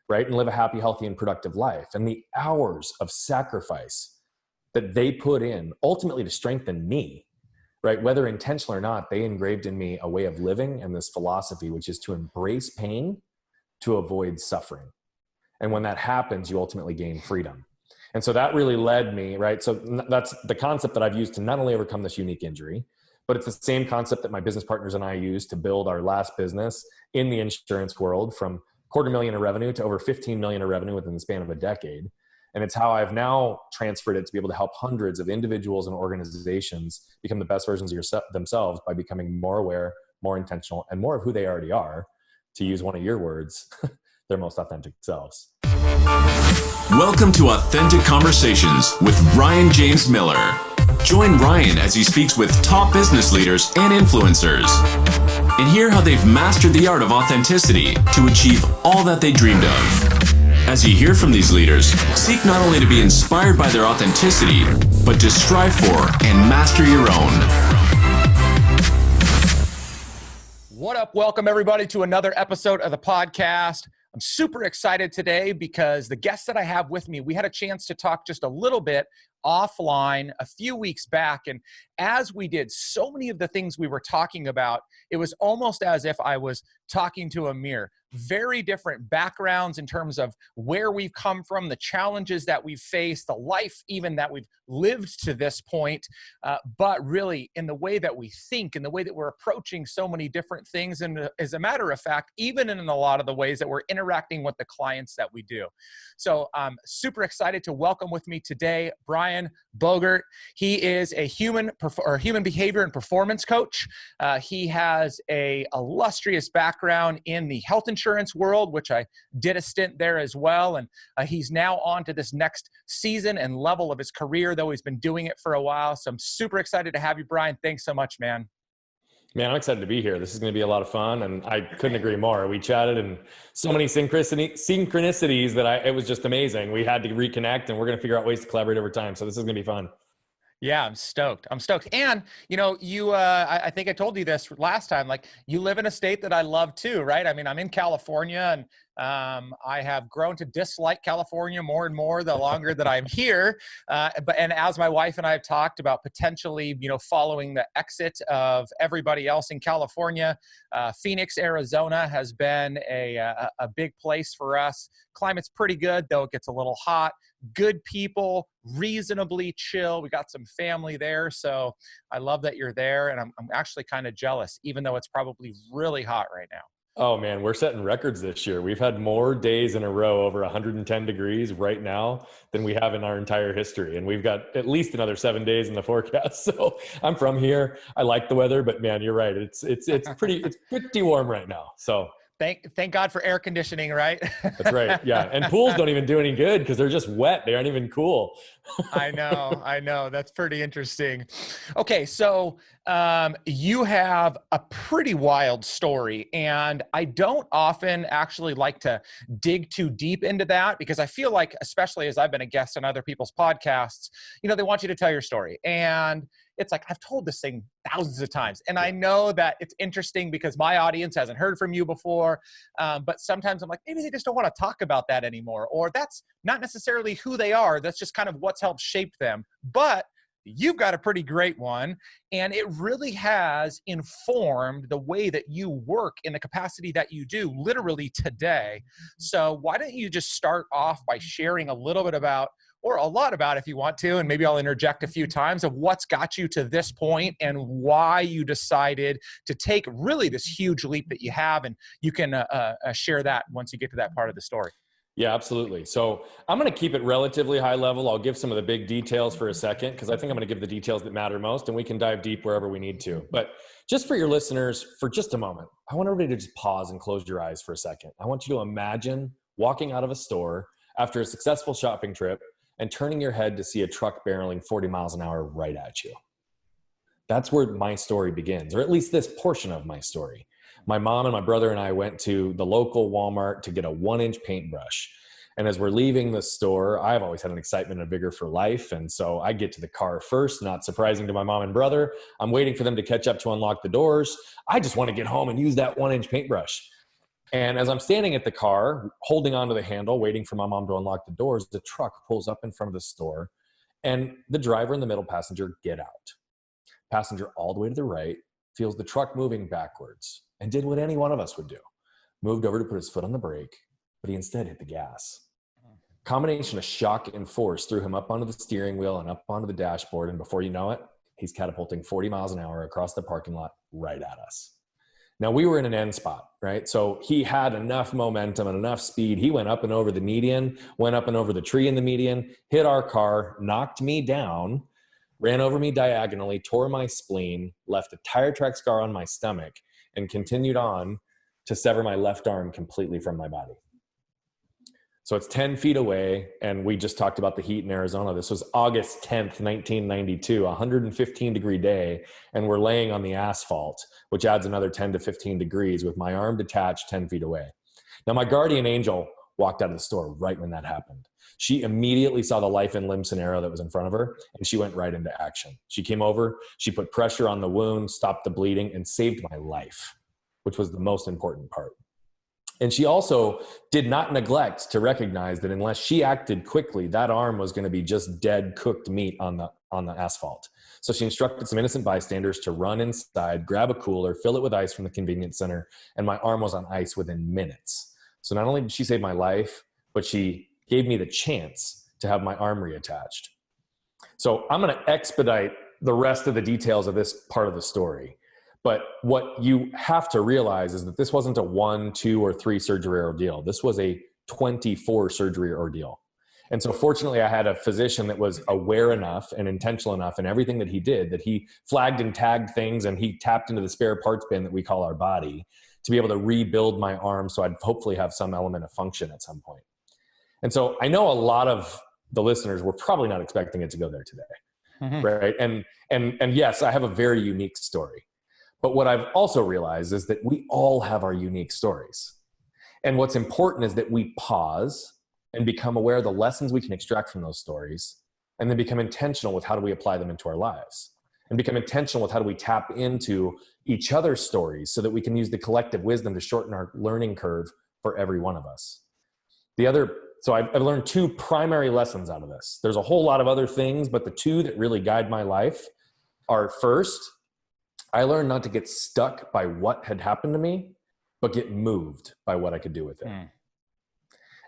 right? And live a happy, healthy, and productive life. And the hours of sacrifice that they put in ultimately to strengthen me, right? Whether intentional or not, they engraved in me a way of living and this philosophy, which is to embrace pain to avoid suffering. And when that happens, you ultimately gain freedom. And so that really led me, right? So that's the concept that I've used to not only overcome this unique injury, but it's the same concept that my business partners and I used to build our last business in the insurance world from $250,000 in revenue to over 15 million in revenue within the span of a decade. And it's how I've now transferred it to be able to help hundreds of individuals and organizations become the best versions of themselves by becoming more aware, more intentional, and more of who they already are, to use one of your words, their most authentic selves. Welcome to Authentic Conversations with Ryan James Miller. Join Ryan as he speaks with top business leaders and influencers and hear how they've mastered the art of authenticity to achieve all that they dreamed of. As you hear from these leaders, seek not only to be inspired by their authenticity, but to strive for and master your own. What up? Welcome everybody to another episode of the podcast. I'm super excited today because the guest that I have with me, we had a chance to talk just a little bit offline a few weeks back. And as we did so many of the things we were talking about, it was almost as if I was talking to a mirror. Very different backgrounds in terms of where we've come from, the challenges that we've faced, the life even that we've lived to this point, but really in the way that we think, in the way that we're approaching so many different things. And as a matter of fact, even in a lot of the ways that we're interacting with the clients that we do. So I'm super excited to welcome with me today, Brian Bogert. He is a human behavior and performance coach. He has a illustrious background in the health insurance world, which I did a stint there as well. And he's now on to this next season and level of his career, though he's been doing it for a while. So I'm super excited to have you, Brian. Thanks so much, man. Man, I'm excited to be here. This is going to be a lot of fun, and I couldn't agree more. We chatted and so many synchronicities that it was just amazing. We had to reconnect, and we're going to figure out ways to collaborate over time. So this is going to be fun. Yeah, I'm stoked. And, I think I told you this last time, like you live in a state that I love too, right? I mean, I'm in California, and I have grown to dislike California more and more the longer that I'm here. And as my wife and I have talked about potentially, following the exit of everybody else in California, Phoenix, Arizona has been a big place for us. Climate's pretty good, though it gets a little hot. Good people, reasonably chill. We got some family there. So I love that you're there. And I'm actually kind of jealous, even though it's probably really hot right now. Oh man, we're setting records this year. We've had more days in a row over 110 degrees right now than we have in our entire history. And we've got at least another 7 days in the forecast. So I'm from here. I like the weather, but man, you're right. It's pretty warm right now. So Thank God for air conditioning, right? That's right. Yeah. And pools don't even do any good because they're just wet. They aren't even cool. I know. That's pretty interesting. Okay. So you have a pretty wild story, and I don't often actually like to dig too deep into that because I feel like, especially as I've been a guest on other people's podcasts, they want you to tell your story. And it's like, I've told this thing thousands of times. And I know that it's interesting because my audience hasn't heard from you before. But sometimes I'm like, maybe they just don't want to talk about that anymore. Or that's not necessarily who they are. That's just kind of what's helped shape them. But you've got a pretty great one. And it really has informed the way that you work in the capacity that you do literally today. So why don't you just start off by sharing a little bit about, or a lot about if you want to, and maybe I'll interject a few times, of what's got you to this point and why you decided to take really this huge leap that you have. And you can share that once you get to that part of the story. Yeah, absolutely. So I'm going to keep it relatively high level. I'll give some of the big details for a second, because I think I'm going to give the details that matter most, and we can dive deep wherever we need to. But just for your listeners, for just a moment, I want everybody to just pause and close your eyes for a second. I want you to imagine walking out of a store after a successful shopping trip and turning your head to see a truck barreling 40 miles an hour right at you. That's where my story begins, or at least this portion of my story. My mom and my brother and I went to the local Walmart to get a 1-inch paintbrush. And as we're leaving the store, I've always had an excitement and a vigor for life. And so I get to the car first, not surprising to my mom and brother. I'm waiting for them to catch up to unlock the doors. I just want to get home and use that 1-inch paintbrush. And as I'm standing at the car, holding onto the handle, waiting for my mom to unlock the doors, the truck pulls up in front of the store, and the driver and the middle passenger get out. Passenger all the way to the right feels the truck moving backwards and did what any one of us would do. Moved over to put his foot on the brake, but he instead hit the gas. Combination of shock and force threw him up onto the steering wheel and up onto the dashboard, and before you know it, he's catapulting 40 miles an hour across the parking lot right at us. Now, we were in an end spot, right? So he had enough momentum and enough speed. He went up and over the median, went up and over the tree in the median, hit our car, knocked me down, ran over me diagonally, tore my spleen, left a tire track scar on my stomach, and continued on to sever my left arm completely from my body. So it's 10 feet away, and we just talked about the heat in Arizona. This was August 10th, 1992, 115-degree day, and we're laying on the asphalt, which adds another 10 to 15 degrees with my arm detached 10 feet away. Now, my guardian angel walked out of the store right when that happened. She immediately saw the life and limb scenario that was in front of her, and she went right into action. She came over, she put pressure on the wound, stopped the bleeding, and saved my life, which was the most important part. And she also did not neglect to recognize that unless she acted quickly, that arm was going to be just dead, cooked meat on the asphalt. So she instructed some innocent bystanders to run inside, grab a cooler, fill it with ice from the convenience center, and my arm was on ice within minutes. So not only did she save my life, but she gave me the chance to have my arm reattached. So I'm going to expedite the rest of the details of this part of the story. But what you have to realize is that this wasn't a 1, 2, or 3 surgery ordeal. This was a 24 surgery ordeal. And so fortunately, I had a physician that was aware enough and intentional enough in everything that he did, that he flagged and tagged things, and he tapped into the spare parts bin that we call our body to be able to rebuild my arm so I'd hopefully have some element of function at some point. And so I know a lot of the listeners were probably not expecting it to go there today, right? And yes, I have a very unique story. But what I've also realized is that we all have our unique stories. And what's important is that we pause and become aware of the lessons we can extract from those stories, and then become intentional with how do we apply them into our lives, and become intentional with how do we tap into each other's stories so that we can use the collective wisdom to shorten our learning curve for every one of us. So I've learned 2 primary lessons out of this. There's a whole lot of other things, but the 2 that really guide my life are, first, I learned not to get stuck by what had happened to me, but get moved by what I could do with it.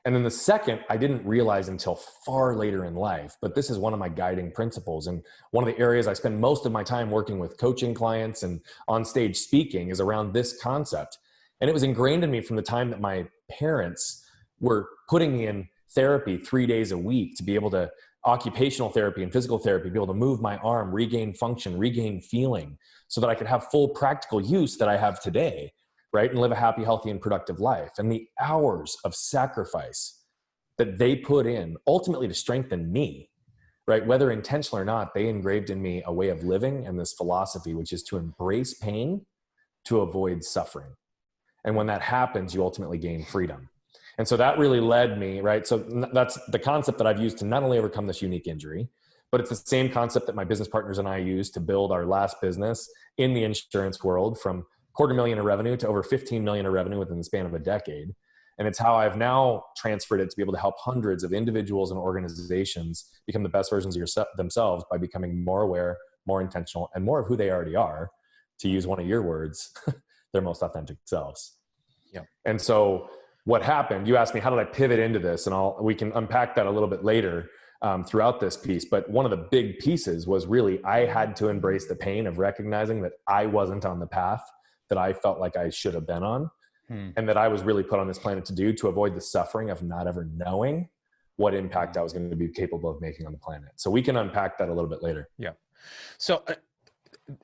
And then the second, I didn't realize until far later in life, but this is one of my guiding principles. And one of the areas I spend most of my time working with coaching clients and on stage speaking is around this concept. And it was ingrained in me from the time that my parents were putting me in therapy 3 days a week to be able to occupational therapy and physical therapy, be able to move my arm, regain function, regain feeling, so that I could have full practical use that I have today, right? And live a happy, healthy, and productive life. And the hours of sacrifice that they put in ultimately to strengthen me, right? Whether intentional or not, they engraved in me a way of living and this philosophy, which is to embrace pain to avoid suffering. And when that happens, you ultimately gain freedom. And so that really led me, right? So that's the concept that I've used to not only overcome this unique injury, but it's the same concept that my business partners and I used to build our last business in the insurance world, from $250,000 in revenue to over $15 million in revenue within the span of a decade. And it's how I've now transferred it to be able to help hundreds of individuals and organizations become the best versions of themselves by becoming more aware, more intentional, and more of who they already are, to use one of your words, their most authentic selves. Yeah. And so what happened, you asked me, how did I pivot into this? And we can unpack that a little bit later throughout this piece. But one of the big pieces was really, I had to embrace the pain of recognizing that I wasn't on the path that I felt like I should have been on. And that I was really put on this planet to do, to avoid the suffering of not ever knowing what impact I was going to be capable of making on the planet. So we can unpack that a little bit later. Yeah. So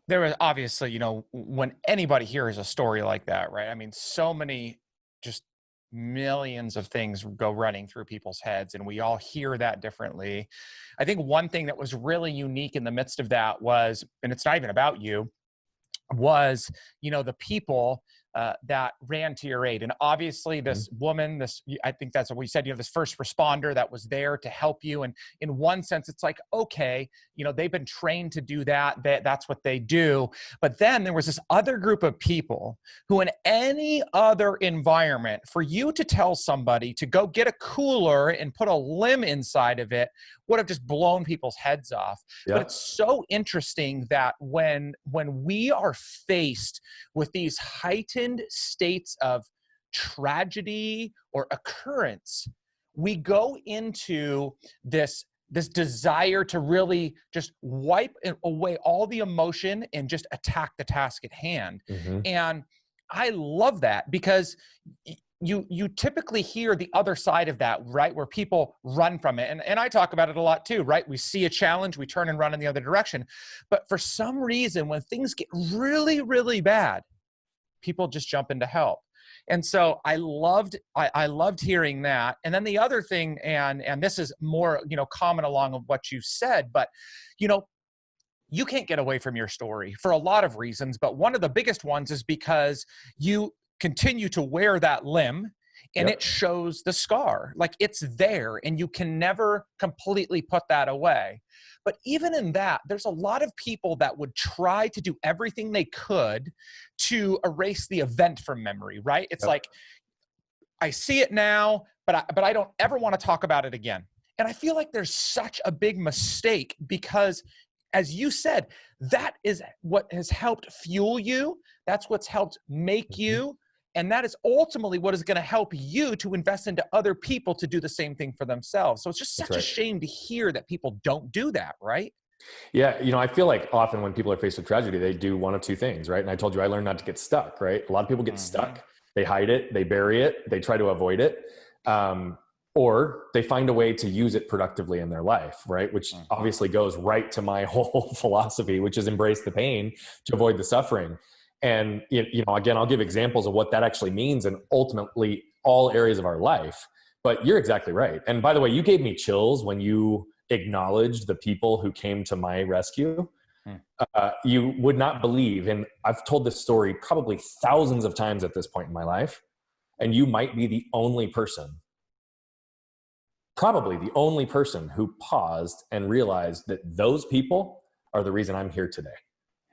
there is obviously, when anybody hears a story like that, right? I mean, so many, just millions of things go running through people's heads, and we all hear that differently. I think one thing that was really unique in the midst of that was, and it's not even about you, was, the people that ran to your aid. And obviously this woman, I think that's what we said, this first responder that was there to help you. And in one sense, it's like, okay, they've been trained to do that. That's what they do. But then there was this other group of people who in any other environment, for you to tell somebody to go get a cooler and put a limb inside of it would have just blown people's heads off. Yeah. But it's so interesting that when we are faced with these heightened states of tragedy or occurrence, we go into this desire to really just wipe away all the emotion and just attack the task at hand. And I love that, because you typically hear the other side of that, right? Where people run from it. And I talk about it a lot too, right? We see a challenge, we turn and run in the other direction. But for some reason, when things get really, really bad, people just jump in to help. And so I loved hearing that. And then the other thing, and this is more, common along of what you said, but, you can't get away from your story for a lot of reasons. But one of the biggest ones is because you continue to wear that limb, and it shows the scar. Like, it's there and you can never completely put that away. But even in that, there's a lot of people that would try to do everything they could to erase the event from memory, right? It's like, I see it now, but I don't ever want to talk about it again. And I feel like there's such a big mistake, because as you said, that is what has helped fuel you. That's what's helped make you. And that is ultimately what is going to help you to invest into other people to do the same thing for themselves. So it's just such a shame to hear that people don't do that, right? Yeah. I feel like often when people are faced with tragedy, they do one of two things, right? And I told you, I learned not to get stuck, right? A lot of people get stuck. They hide it, they bury it, they try to avoid it. Or they find a way to use it productively in their life, right? Which obviously goes right to my whole philosophy, which is embrace the pain to avoid the suffering. And, again, I'll give examples of what that actually means in ultimately all areas of our life. But you're exactly right. And by the way, you gave me chills when you acknowledged the people who came to my rescue. You would not believe, and I've told this story probably thousands of times at this point in my life, and you might be the only person, probably the only person, who paused and realized that those people are the reason I'm here today.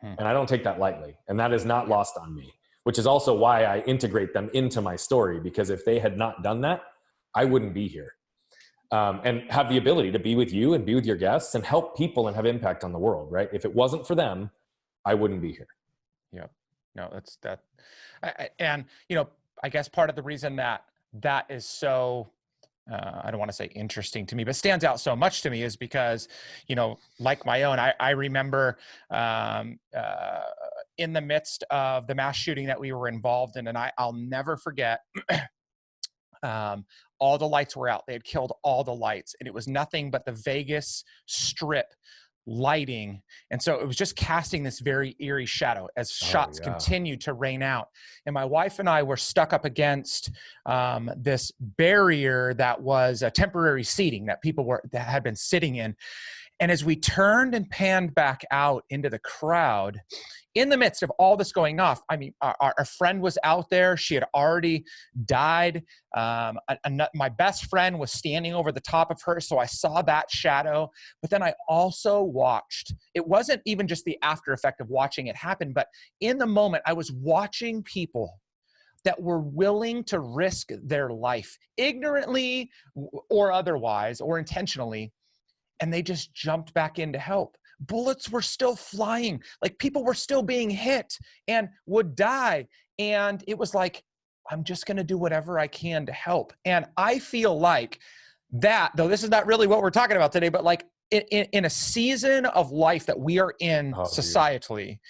And I don't take that lightly. And that is not lost on me, which is also why I integrate them into my story, because if they had not done that, I wouldn't be here. And have the ability to be with you and be with your guests and help people and have impact on the world, right? If it wasn't for them, I wouldn't be here. Yeah, no, that's that. And, I guess part of the reason that is so, I don't want to say interesting to me, but stands out so much to me is because, like my own, I remember in the midst of the mass shooting that we were involved in, and I'll never forget, all the lights were out. They had killed all the lights, and it was nothing but the Vegas Strip lighting. And so it was just casting this very eerie shadow as shots continued to rain out. And my wife and I were stuck up against this barrier that was a temporary seating that that had been sitting in. And as we turned and panned back out into the crowd, in the midst of all this going off, I mean, our friend was out there. She had already died. My best friend was standing over the top of her, so I saw that shadow. But then I also watched. It wasn't even just the after effect of watching it happen, but in the moment, I was watching people that were willing to risk their life, ignorantly or otherwise, or intentionally, and they just jumped back in to help. Bullets were still flying, like people were still being hit and would die. And it was like, I'm just going to do whatever I can to help. And I feel like that, though this is not really what we're talking about today, but like in a season of life that we are in societally,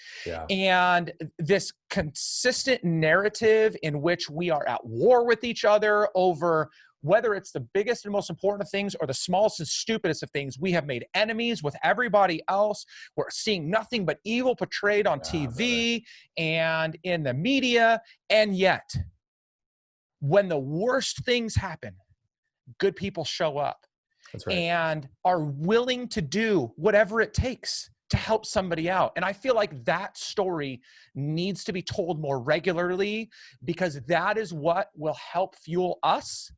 and this consistent narrative in which we are at war with each other over whether it's the biggest and most important of things or the smallest and stupidest of things, we have made enemies with everybody else. We're seeing nothing but evil portrayed on TV and in the media. And yet, when the worst things happen, good people show up and are willing to do whatever it takes to help somebody out. And I feel like that story needs to be told more regularly, because that is what will help fuel us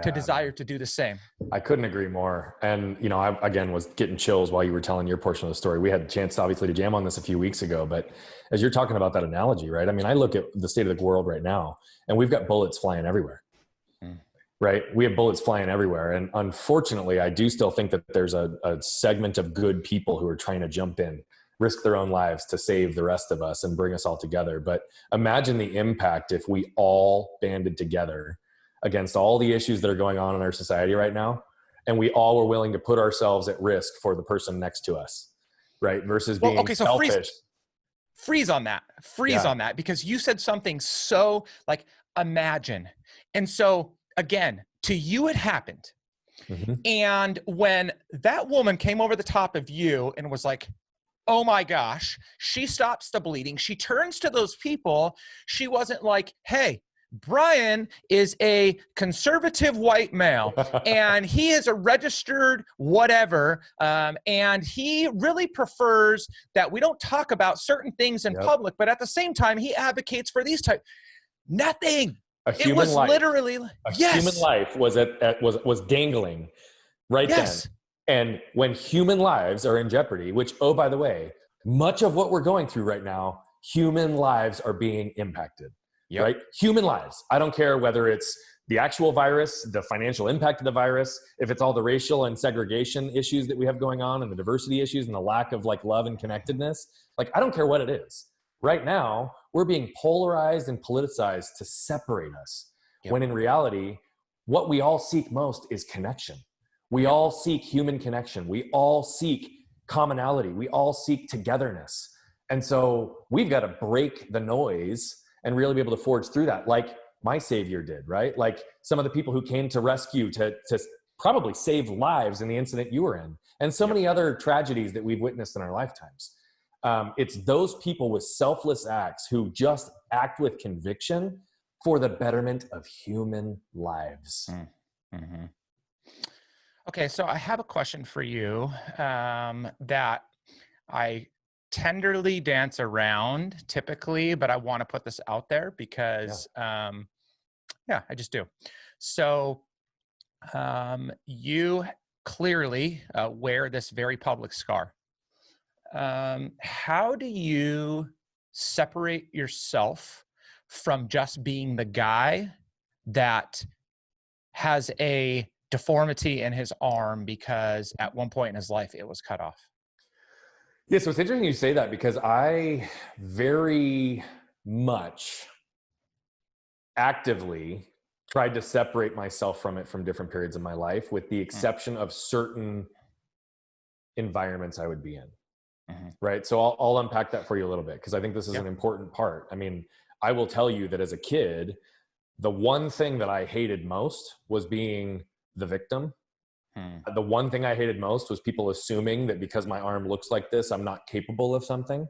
to desire to do the same. I couldn't agree more. And, you know, I, again, was getting chills while you were telling your portion of the story. We had a chance, obviously, to jam on this a few weeks ago, but as you're talking about that analogy, right? I mean, I look at the state of the world right now, and we've got bullets flying everywhere, right? We have bullets flying everywhere. And unfortunately, I do still think that there's a segment of good people who are trying to jump in, risk their own lives to save the rest of us and bring us all together. But imagine the impact if we all banded together against all the issues that are going on in our society right now, and we all were willing to put ourselves at risk for the person next to us, right? Versus being selfish. Freeze on that. On that, because you said something so like, imagine. And so again, to you, it happened. And when that woman came over the top of you and was like, oh my gosh, she stops the bleeding. She turns to those people. She wasn't like, hey, Brian is a conservative white male and he is a registered whatever. And he really prefers that we don't talk about certain things in public, but at the same time, he advocates for these type. Nothing. It was life. Literally human life was dangling right then. And when human lives are in jeopardy, which, oh, by the way, much of what we're going through right now, human lives are being impacted. Right? Human lives. I don't care whether it's the actual virus, the financial impact of the virus, if it's all the racial and segregation issues that we have going on and the diversity issues and the lack of like love and connectedness. Like, I don't care what it is. Right now, we're being polarized and politicized to separate us. When in reality, what we all seek most is connection. We all seek human connection. We all seek commonality. We all seek togetherness. And so we've got to break the noise and really be able to forge through that, like my Savior did, right? Like some of the people who came to rescue, to probably save lives in the incident you were in, and so many other tragedies that we've witnessed in our lifetimes. It's those people with selfless acts who just act with conviction for the betterment of human lives. Okay, so I have a question for you that I tenderly dance around typically, but I want to put this out there because, I just do. So you clearly wear this very public scar. How do you separate yourself from just being the guy that has a deformity in his arm because at one point in his life it was cut off? Yeah, so it's interesting you say that, because I very much actively tried to separate myself from it from different periods of my life, with the exception of certain environments I would be in. Right. So I'll unpack that for you a little bit, because I think this is an important part. I mean, I will tell you that as a kid, the one thing that I hated most was being the victim. The one thing I hated most was people assuming that because my arm looks like this, I'm not capable of something,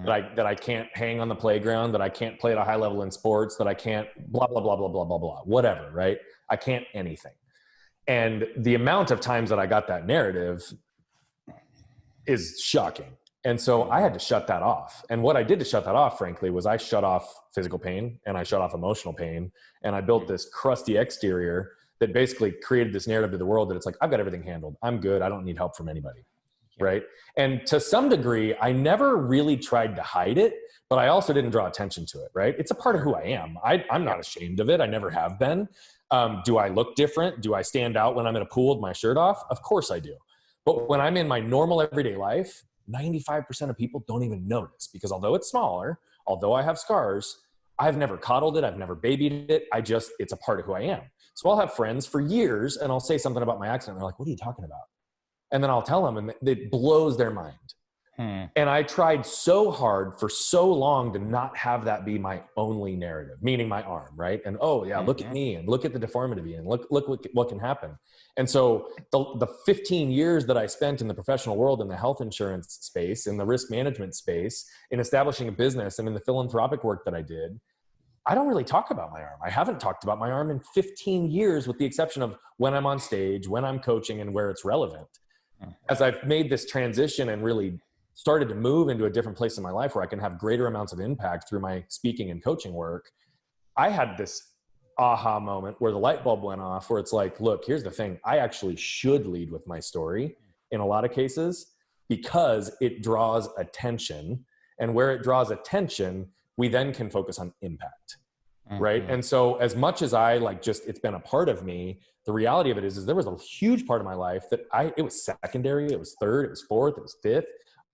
that I can't hang on the playground, that I can't play at a high level in sports, that I can't blah, blah, blah, blah, blah, blah, blah, whatever, right? I can't anything. And the amount of times that I got that narrative is shocking. And so I had to shut that off. And what I did to shut that off, frankly, was I shut off physical pain and I shut off emotional pain. And I built this crusty exterior that basically created this narrative to the world that it's like, I've got everything handled. I'm good. I don't need help from anybody. Right. And to some degree, I never really tried to hide it, but I also didn't draw attention to it. Right. It's a part of who I am. I'm not ashamed of it. I never have been. Do I look different? Do I stand out when I'm in a pool with my shirt off? Of course I do. But when I'm in my normal everyday life, 95% of people don't even notice, because although it's smaller, although I have scars, I've never coddled it. I've never babied it. It's a part of who I am. So I'll have friends for years and I'll say something about my accident. And they're like, what are you talking about? And then I'll tell them, and it blows their mind. And I tried so hard for so long to not have that be my only narrative, meaning my arm, right? And look at me and look at the deformity and look what can happen. And so the 15 years that I spent in the professional world, in the health insurance space, in the risk management space, in establishing a business, and in the philanthropic work that I did, I don't really talk about my arm. I haven't talked about my arm in 15 years, with the exception of when I'm on stage, when I'm coaching, and where it's relevant. As I've made this transition and really started to move into a different place in my life where I can have greater amounts of impact through my speaking and coaching work, I had this aha moment where the light bulb went off, where it's like, look, here's the thing. I actually should lead with my story in a lot of cases because it draws attention. And where it draws attention, we then can focus on impact. Right. And so as much as I it's been a part of me, the reality of it is there was a huge part of my life that it was secondary, it was third, it was fourth, it was fifth.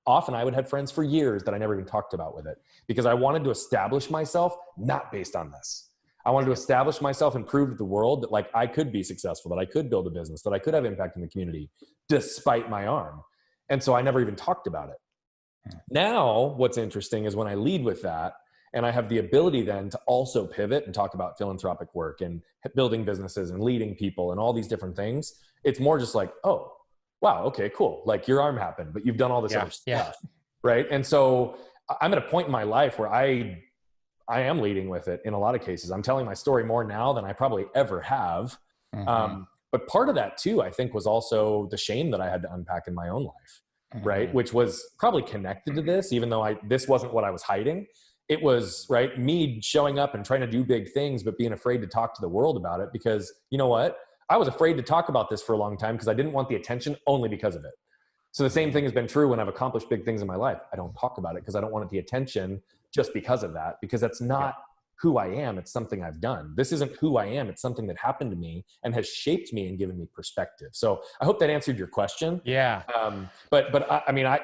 Often I would have friends for years that I never even talked about with it because I wanted to establish myself, not based on this. I wanted to establish myself and prove to the world that I could be successful, that I could build a business, that I could have impact in the community despite my arm. And so I never even talked about it. Now, what's interesting is when I lead with that, and I have the ability then to also pivot and talk about philanthropic work and building businesses and leading people and all these different things. It's more just like, oh, wow, okay, cool. Your arm happened, but you've done all this other stuff, right? And so I'm at a point in my life where I am leading with it in a lot of cases. I'm telling my story more now than I probably ever have. But part of that too, I think, was also the shame that I had to unpack in my own life, right? Which was probably connected to this, even though this wasn't what I was hiding. It was, right, me showing up and trying to do big things, but being afraid to talk to the world about it because, you know what? I was afraid to talk about this for a long time because I didn't want the attention only because of it. So the same thing has been true when I've accomplished big things in my life. I don't talk about it because I don't want the attention just because of that, because that's not who I am. It's something I've done. This isn't who I am. It's something that happened to me and has shaped me and given me perspective. So I hope that answered your question. Yeah. But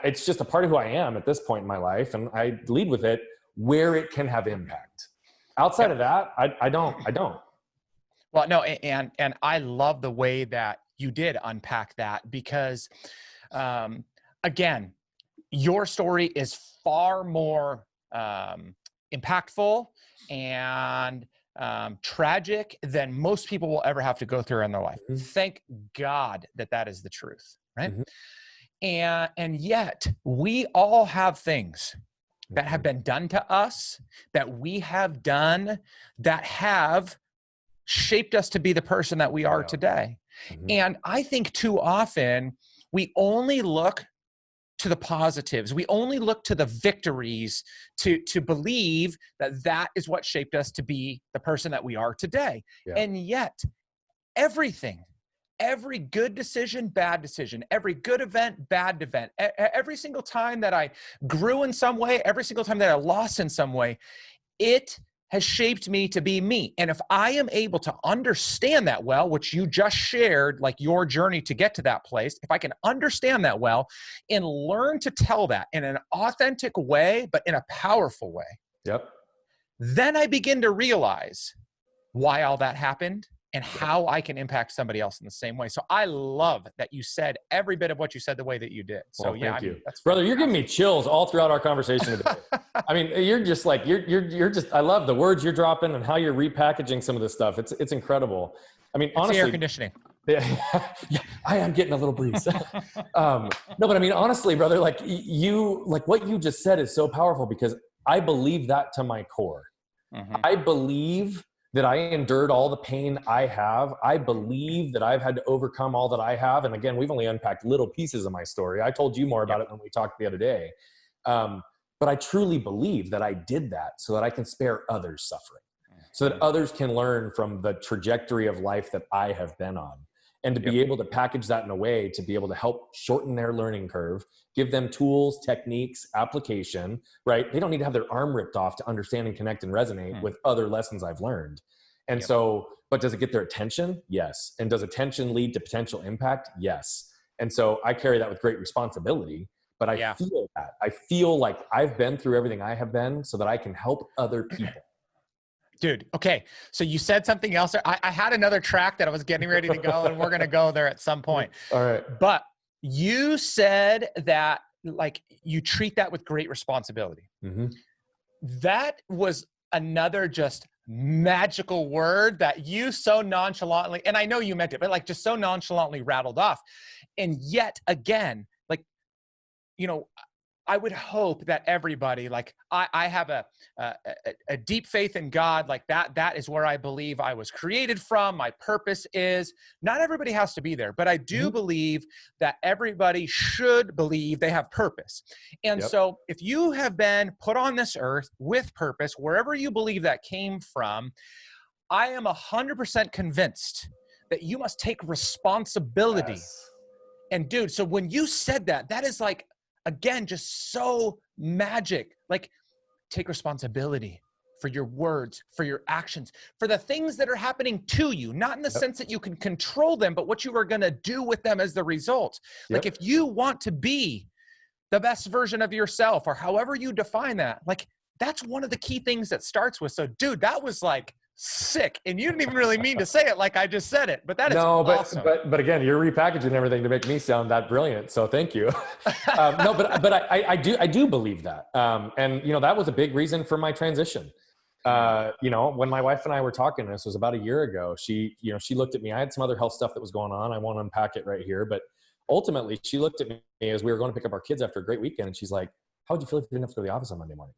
it's just a part of who I am at this point in my life, and I lead with it where it can have impact. Outside of that, I don't. Well, no, and I love the way that you did unpack that because, again, your story is far more impactful and tragic than most people will ever have to go through in their life. Thank God that is the truth, right? And yet we all have things that have been done to us, that we have done, that have shaped us to be the person that we are today. And I think too often we only look to the positives. We only look to the victories to believe that is what shaped us to be the person that we are today. And yet everything, every good decision, bad decision, every good event, bad event, every single time that I grew in some way, every single time that I lost in some way, it has shaped me to be me. And if I am able to understand that well, which you just shared, your journey to get to that place, if I can understand that well and learn to tell that in an authentic way, but in a powerful way, then I begin to realize why all that happened and how I can impact somebody else in the same way. So I love that you said every bit of what you said the way that you did. So thank you. Brother, you're giving me chills all throughout our conversation today. I mean, you're just I love the words you're dropping and how you're repackaging some of this stuff. It's incredible. I mean, honestly, air conditioning. I am getting a little breeze. No, but I mean, honestly, brother, what you just said is so powerful because I believe that to my core. I believe that I endured all the pain I have. I believe that I've had to overcome all that I have. And again, we've only unpacked little pieces of my story. I told you more about it when we talked the other day. But I truly believe that I did that so that I can spare others suffering, so that others can learn from the trajectory of life that I have been on. And to be able to package that in a way to be able to help shorten their learning curve, give them tools, techniques, application, right? They don't need to have their arm ripped off to understand and connect and resonate with other lessons I've learned. And so, but does it get their attention? Yes. And does attention lead to potential impact? Yes. And so I carry that with great responsibility, but I feel that. I feel like I've been through everything I have been so that I can help other people. Dude, okay. So you said something else. I had another track that I was getting ready to go, and we're going to go there at some point. All right. But you said that you treat that with great responsibility. That was another just magical word that you so nonchalantly, and I know you meant it, but just so nonchalantly rattled off. And yet again, I would hope that everybody, like I have a deep faith in God, like that is where I believe I was created from. My purpose is. Not everybody has to be there, but I do believe that everybody should believe they have purpose. And Yep. so if you have been put on this earth with purpose, wherever you believe that came from, I am 100% convinced that you must take responsibility. Yes. And dude, so when you said that, that is like, again, just so magic. Like, take responsibility for your words, for your actions, for the things that are happening to you, not in the sense that you can control them, but what you are going to do with them as the result. Like, if you want to be the best version of yourself, or however you define that, like, that's one of the key things that starts with. So dude, that was like sick. And you didn't even really mean to say it like I just said it, but that is awesome. But again, you're repackaging everything to make me sound that brilliant. So thank you. No, but I do believe that. And you know, that was a big reason for my transition. You know, when my wife and I were talking, this was about a year ago, she looked at me. I had some other health stuff that was going on. I won't unpack it right here, but ultimately she looked at me as we were going to pick up our kids after a great weekend. And she's like, how would you feel if you didn't have to go to the office on Monday morning?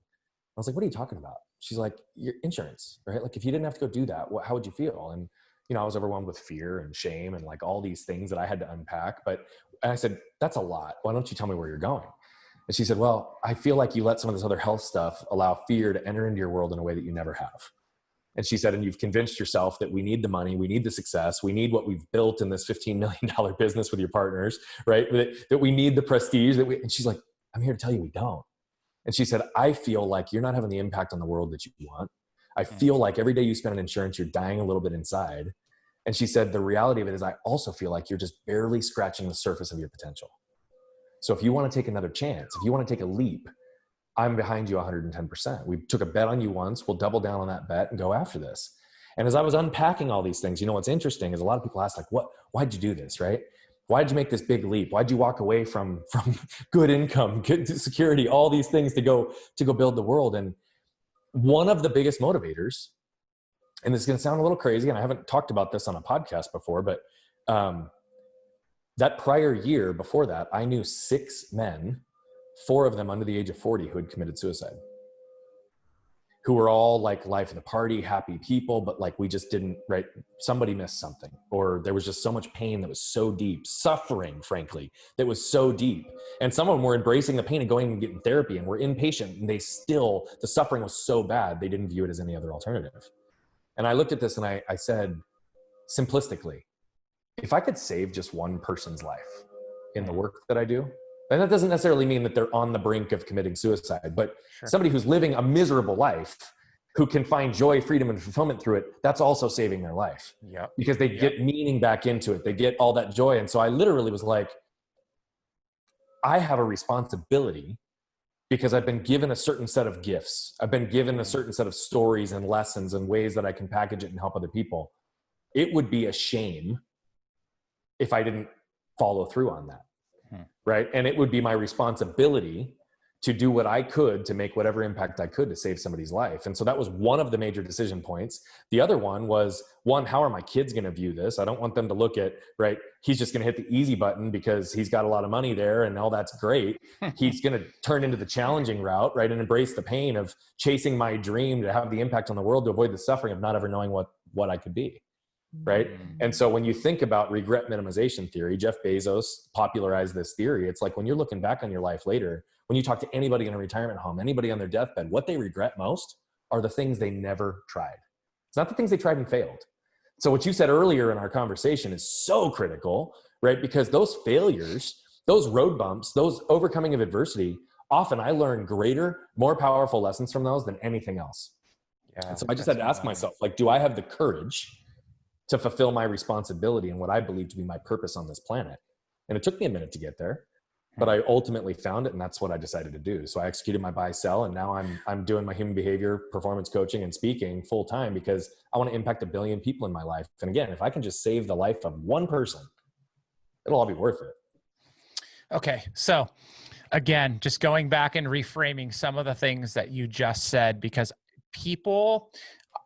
I was like, what are you talking about? She's like, your insurance, right? Like, if you didn't have to go do that, how would you feel? And, you know, I was overwhelmed with fear and shame and like all these things that I had to unpack. And I said, that's a lot. Why don't you tell me where you're going? And she said, well, I feel like you let some of this other health stuff allow fear to enter into your world in a way that you never have. And she said, and you've convinced yourself that we need the money, we need the success, we need what we've built in this $15 million business with your partners, right? That we need the prestige and she's like, I'm here to tell you we don't. And she said, I feel like you're not having the impact on the world that you want. I feel like every day you spend on insurance, you're dying a little bit inside. And she said, the reality of it is I also feel like you're just barely scratching the surface of your potential. So if you want to take another chance, if you want to take a leap, I'm behind you 110%. We took a bet on you once. We'll double down on that bet and go after this. And as I was unpacking all these things, you know, what's interesting is a lot of people ask, like, why'd you do this, right? Why'd you make this big leap? Why'd you walk away from good income, good security, all these things to go build the world? And one of the biggest motivators, and this is going to sound a little crazy, and I haven't talked about this on a podcast before, but that prior year before that, I knew 6 men, 4 of them under the age of 40, who had committed suicide, who were all like life of the party, happy people, but like we just didn't, right? Somebody missed something, or there was just so much pain that was so deep, suffering, frankly, that was so deep. And some of them were embracing the pain and going and getting therapy and were inpatient, and the suffering was so bad, they didn't view it as any other alternative. And I looked at this and I said, simplistically, if I could save just one person's life in the work that I do, and that doesn't necessarily mean that they're on the brink of committing suicide, but somebody who's living a miserable life, who can find joy, freedom, and fulfillment through it, that's also saving their life. Because they get meaning back into it. They get all that joy. And so I literally was like, I have a responsibility because I've been given a certain set of gifts. I've been given a certain set of stories and lessons and ways that I can package it and help other people. It would be a shame if I didn't follow through on that. Right. And it would be my responsibility to do what I could to make whatever impact I could to save somebody's life. And so that was one of the major decision points. The other one was, how are my kids going to view this? I don't want them to look at, right, he's just going to hit the easy button because he's got a lot of money there and all that's great. He's going to turn into the challenging route, right, and embrace the pain of chasing my dream to have the impact on the world, to avoid the suffering of not ever knowing what I could be. Right. And so when you think about regret minimization theory, Jeff Bezos popularized this theory. It's like when you're looking back on your life later, when you talk to anybody in a retirement home, anybody on their deathbed, what they regret most are the things they never tried. It's not the things they tried and failed. So what you said earlier in our conversation is so critical, right? Because those failures, those road bumps, those overcoming of adversity, often I learn greater, more powerful lessons from those than anything else. And so I just had to ask myself, like, do I have the courage to fulfill my responsibility and what I believe to be my purpose on this planet? And it took me a minute to get there, but I ultimately found it, and that's what I decided to do. So I executed my buy sell, and now I'm doing my human behavior, performance coaching, and speaking full time because I want to impact 1 billion people in my life. And again, if I can just save the life of one person, it'll all be worth it. Okay. So again, just going back and reframing some of the things that you just said, because people,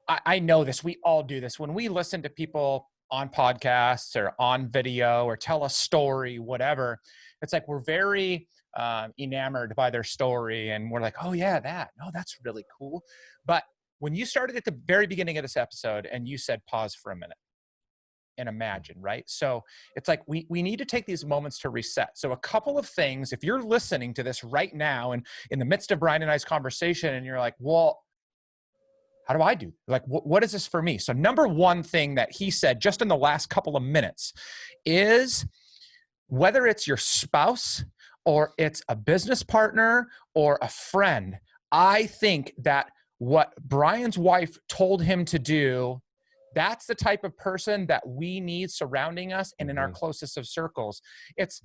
I know this, we all do this. When we listen to people on podcasts or on video or tell a story, whatever, it's like we're very enamored by their story, and we're like, oh yeah, that's really cool. But when you started at the very beginning of this episode and you said, pause for a minute and imagine, right? So it's like, we need to take these moments to reset. So a couple of things, if you're listening to this right now and in the midst of Brian and I's conversation, and you're like, well, how do I do? Like, what is this for me? So number one thing that he said just in the last couple of minutes is, whether it's your spouse or it's a business partner or a friend, I think that what Brian's wife told him to do, that's the type of person that we need surrounding us and in our closest of circles. It's,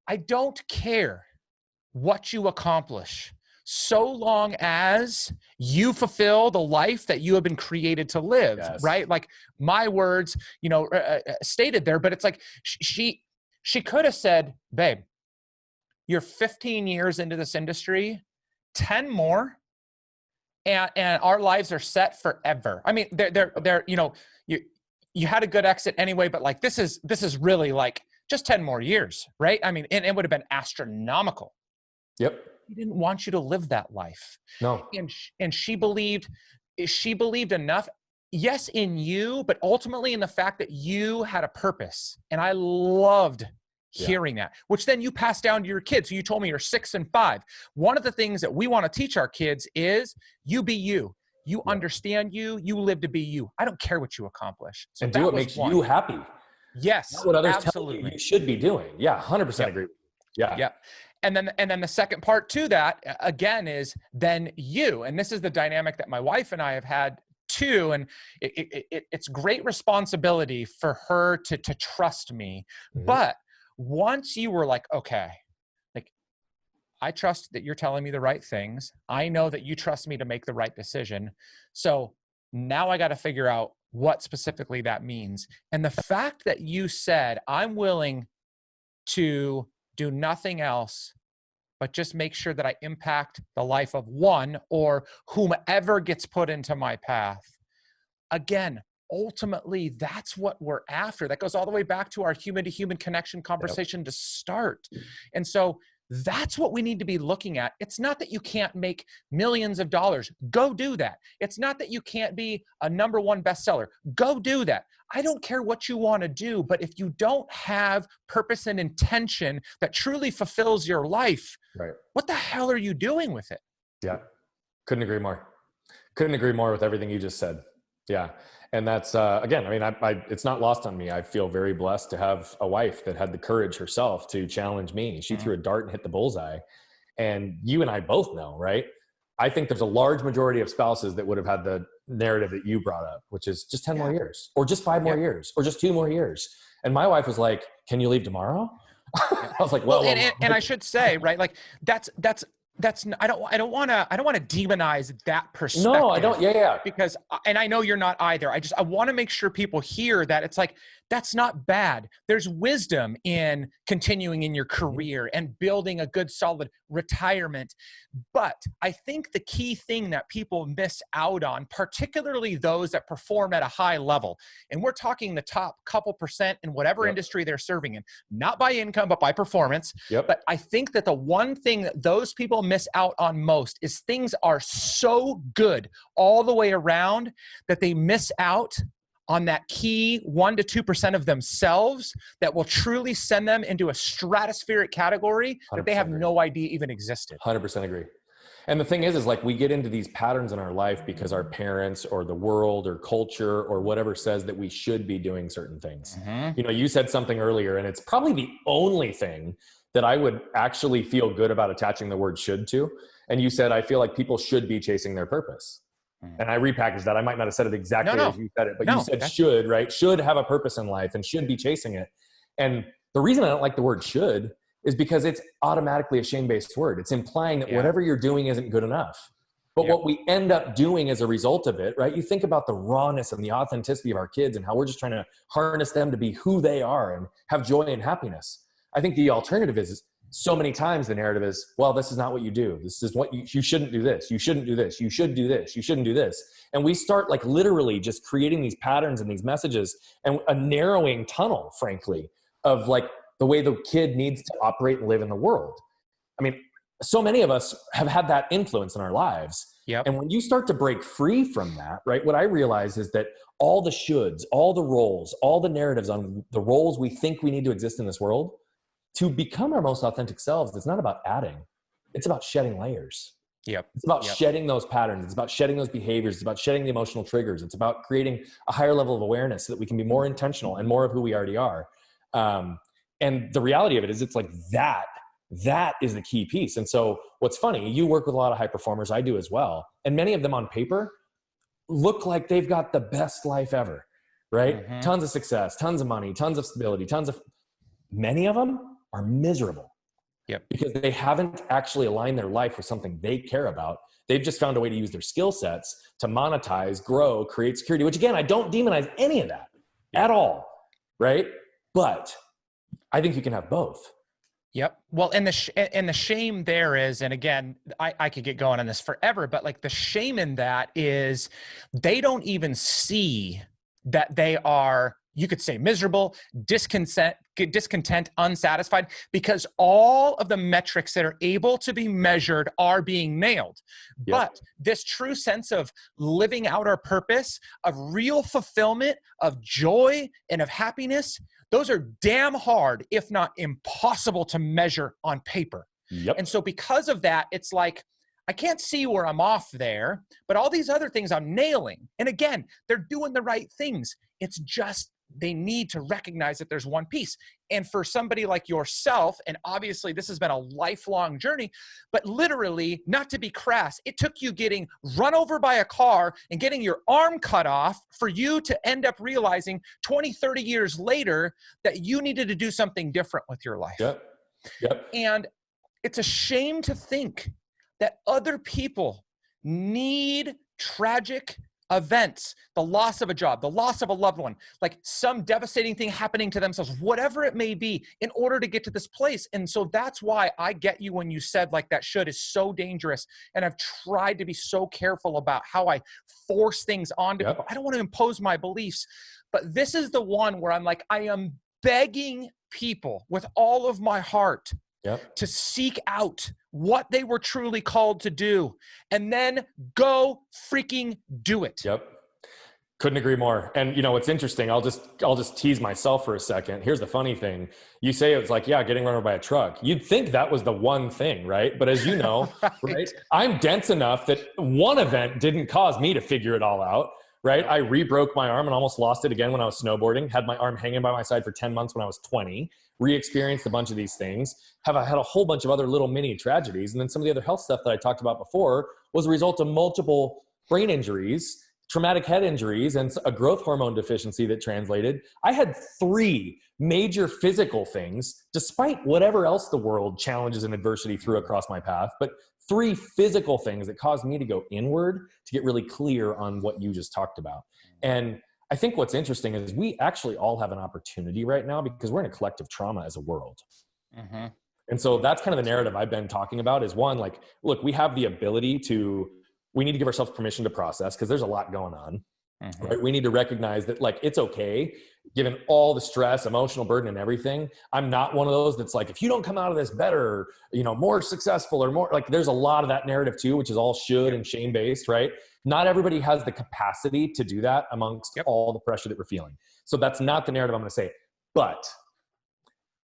I don't care what you accomplish, so long as you fulfill the life that you have been created to live, right? Like my words, stated there, but it's like she could have said, babe, you're 15 years into this industry, 10 more, and our lives are set forever. I mean, they're you had a good exit anyway, but like, this is really like just 10 more years, right? I mean, and it would have been astronomical. Yep. He didn't want you to live that life. No. And she believed enough, yes, in you, but ultimately in the fact that you had a purpose. And I loved hearing that, which then you pass down to your kids. So you told me you're 6 and 5. One of the things that we want to teach our kids is you be you. You understand you live to be you. I don't care what you accomplish. So and do what makes you happy. Yes. Not what others absolutely. tell you should be doing. Yeah. 100% agree. Yeah. Yeah. And then the second part to that, again, is then you. And this is the dynamic that my wife and I have had too. And it's great responsibility for her to trust me. But once you were like, okay, like, I trust that you're telling me the right things. I know that you trust me to make the right decision. So now I got to figure out what specifically that means. And the fact that you said, I'm willing to do nothing else but just make sure that I impact the life of one or whomever gets put into my path. Again, ultimately, that's what we're after. That goes all the way back to our human-to-human connection conversation to start. And so that's what we need to be looking at. It's not that you can't make millions of dollars. Go do that. It's not that you can't be a #1 bestseller. Go do that. I don't care what you want to do, but if you don't have purpose and intention that truly fulfills your life, what the hell are you doing with it? Yeah. Couldn't agree more. Couldn't agree more with everything you just said. Yeah. And that's, again, I mean, it's not lost on me. I feel very blessed to have a wife that had the courage herself to challenge me. She threw a dart and hit the bullseye. And you and I both know, right? I think there's a large majority of spouses that would have had the narrative that you brought up, which is just 10 more years, or just 5 more years, or just 2 more years. And my wife was like, can you leave tomorrow? I was like, well, and I should say, right, like that's I don't want to demonize that perspective. No, I don't. Yeah. Because, and I know you're not either. I want to make sure people hear that it's like, that's not bad. There's wisdom in continuing in your career and building a good, solid retirement. But I think the key thing that people miss out on, particularly those that perform at a high level, and we're talking the top couple percent in whatever industry they're serving in, not by income, but by performance. But I think that the one thing that those people miss out on most is things are so good all the way around that they miss out on that key 1 to 2% of themselves that will truly send them into a stratospheric category that they have no idea even existed. 100% agree. And the thing is like, we get into these patterns in our life because our parents or the world or culture or whatever says that we should be doing certain things. You know, you said something earlier, and it's probably the only thing that I would actually feel good about attaching the word should to. And you said, I feel like people should be chasing their purpose. And I repackaged that. I might not have said it exactly as you said it, but you said should, right? Should have a purpose in life and should be chasing it. And the reason I don't like the word should is because it's automatically a shame-based word. It's implying that whatever you're doing isn't good enough. But what we end up doing as a result of it, right? You think about the rawness and the authenticity of our kids and how we're just trying to harness them to be who they are and have joy and happiness. I think the alternative is so many times the narrative is, well, this is not what you do. This is what you shouldn't do this. You shouldn't do this. You should do this. You shouldn't do this. And we start like literally just creating these patterns and these messages and a narrowing tunnel, frankly, of like the way the kid needs to operate and live in the world. I mean, so many of us have had that influence in our lives. Yep. And when you start to break free from that, right, what I realize is that all the shoulds, all the roles, all the narratives on the roles we think we need to exist in this world, to become our most authentic selves, it's not about adding. It's about shedding layers. Yep. It's about shedding those patterns. It's about shedding those behaviors. It's about shedding the emotional triggers. It's about creating a higher level of awareness so that we can be more intentional and more of who we already are. And the reality of it is, it's like that is the key piece. And so what's funny, you work with a lot of high performers, I do as well. And many of them on paper look like they've got the best life ever, right? Mm-hmm. Tons of success, tons of money, tons of stability, many of them are miserable. Yep. Because they haven't actually aligned their life with something they care about. They've just found a way to use their skill sets to monetize, grow, create security, which again, I don't demonize any of that at all, right? But I think you can have both. Yep. Well, and the shame there is, and again, I could get going on this forever, but like the shame in that is they don't even see that they are, you could say, miserable, discontent, unsatisfied, because all of the metrics that are able to be measured are being nailed. Yep. But this true sense of living out our purpose, of real fulfillment, of joy, and of happiness, those are damn hard, if not impossible, to measure on paper. Yep. And so because of that, it's like, I can't see where I'm off there, but all these other things I'm nailing. And again, they're doing the right things. It's just they need to recognize that there's one piece. And for somebody like yourself, and obviously this has been a lifelong journey, but literally, not to be crass, it took you getting run over by a car and getting your arm cut off for you to end up realizing 20, 30 years later that you needed to do something different with your life. Yep. Yep. And it's a shame to think that other people need tragic events, the loss of a job, the loss of a loved one, like some devastating thing happening to themselves, whatever it may be, in order to get to this place. And so that's why I get you when you said like that should is so dangerous. And I've tried to be so careful about how I force things onto people. I don't want to impose my beliefs, but this is the one where I'm like, I am begging people with all of my heart to seek out what they were truly called to do, and then go freaking do it. Yep. Couldn't agree more. And you know, it's interesting. I'll just tease myself for a second. Here's the funny thing. You say it's like, yeah, getting run over by a truck. You'd think that was the one thing, right? But as you know, right, I'm dense enough that one event didn't cause me to figure it all out. Right. I re-broke my arm and almost lost it again when I was snowboarding, had my arm hanging by my side for 10 months when I was 20, re-experienced a bunch of these things, had a whole bunch of other little mini tragedies. And then some of the other health stuff that I talked about before was a result of multiple brain injuries, traumatic head injuries, and a growth hormone deficiency that translated. I had 3 major physical things, despite whatever else the world challenges and adversity threw across my path, but 3 physical things that caused me to go inward to get really clear on what you just talked about. And I think what's interesting is we actually all have an opportunity right now because we're in a collective trauma as a world. Mm-hmm. And so that's kind of the narrative I've been talking about is one, like, look, we have the ability we need to give ourselves permission to process because there's a lot going on. Mm-hmm. Right? We need to recognize that like, it's okay, given all the stress, emotional burden and everything. I'm not one of those that's like, if you don't come out of this better, you know, more successful or more, like there's a lot of that narrative too, which is all should and shame based, right? Not everybody has the capacity to do that amongst all the pressure that we're feeling. So that's not the narrative I'm going to say. But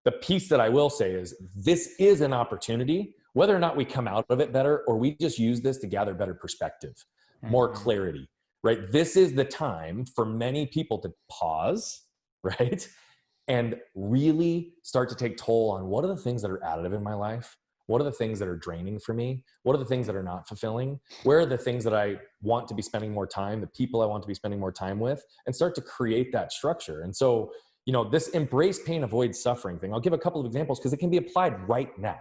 the piece that I will say is this is an opportunity, whether or not we come out of it better, or we just use this to gather better perspective, more clarity. Right? This is the time for many people to pause, right? And really start to take toll on what are the things that are additive in my life? What are the things that are draining for me? What are the things that are not fulfilling? Where are the things that I want to be spending more time, the people I want to be spending more time with, and start to create that structure. And so, you know, this embrace pain, avoid suffering thing, I'll give a couple of examples because it can be applied right now.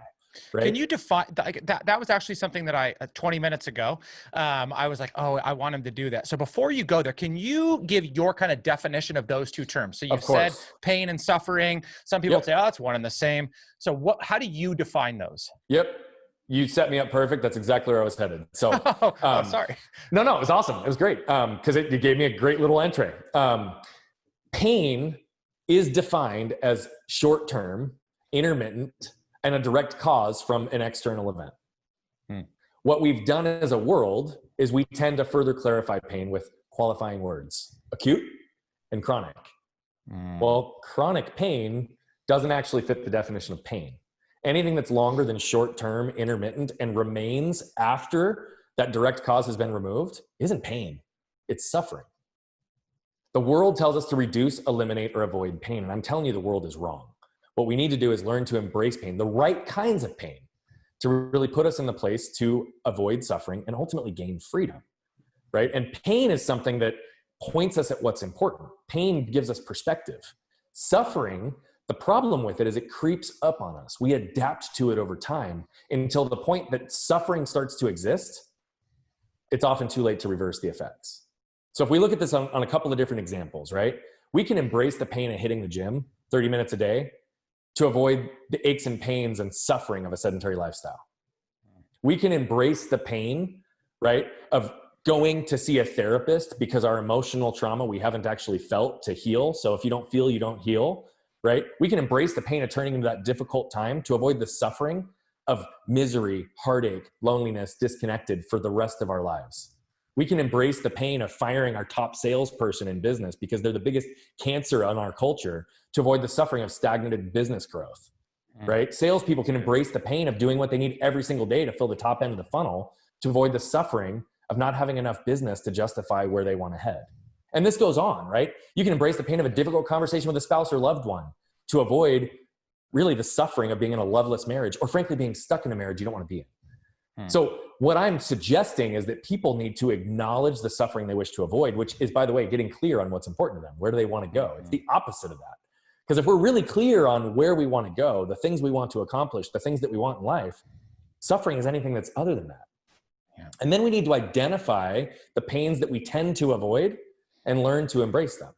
Right? Can you define that was actually something that 20 minutes ago, I was like, oh, I want him to do that. So before you go there, can you give your kind of definition of those two terms? So you've said pain and suffering. Some people say, oh, it's one and the same. So how do you define those? Yep. You set me up perfect. That's exactly where I was headed. So, sorry. No, it was awesome. It was great. Cause it gave me a great little entree. Pain is defined as short-term, intermittent, and a direct cause from an external event. Hmm. What we've done as a world is we tend to further clarify pain with qualifying words, acute and chronic. Well, chronic pain doesn't actually fit the definition of pain. Anything that's longer than short-term, intermittent, and remains after that direct cause has been removed isn't pain, it's suffering. The world tells us to reduce, eliminate, or avoid pain, and I'm telling you the world is wrong. What we need to do is learn to embrace pain, the right kinds of pain, to really put us in the place to avoid suffering and ultimately gain freedom, right? And pain is something that points us at what's important. Pain gives us perspective. Suffering, the problem with it is it creeps up on us. We adapt to it over time until the point that suffering starts to exist, it's often too late to reverse the effects. So if we look at this on a couple of different examples, right? We can embrace the pain of hitting the gym 30 minutes a day to avoid the aches and pains and suffering of a sedentary lifestyle. We can embrace the pain, right, of going to see a therapist because our emotional trauma we haven't actually felt to heal. So if you don't feel, you don't heal, right? We can embrace the pain of turning into that difficult time to avoid the suffering of misery, heartache, loneliness, disconnected for the rest of our lives. We can embrace the pain of firing our top salesperson in business because they're the biggest cancer on our culture to avoid the suffering of stagnated business growth, right? Salespeople can embrace the pain of doing what they need every single day to fill the top end of the funnel to avoid the suffering of not having enough business to justify where they want to head. And this goes on, right? You can embrace the pain of a difficult conversation with a spouse or loved one to avoid really the suffering of being in a loveless marriage, or frankly, being stuck in a marriage you don't want to be in. So what I'm suggesting is that people need to acknowledge the suffering they wish to avoid, which is, by the way, getting clear on what's important to them. Where do they want to go? It's the opposite of that. Because if we're really clear on where we want to go, the things we want to accomplish, the things that we want in life, suffering is anything that's other than that. Yeah. And then we need to identify the pains that we tend to avoid and learn to embrace them.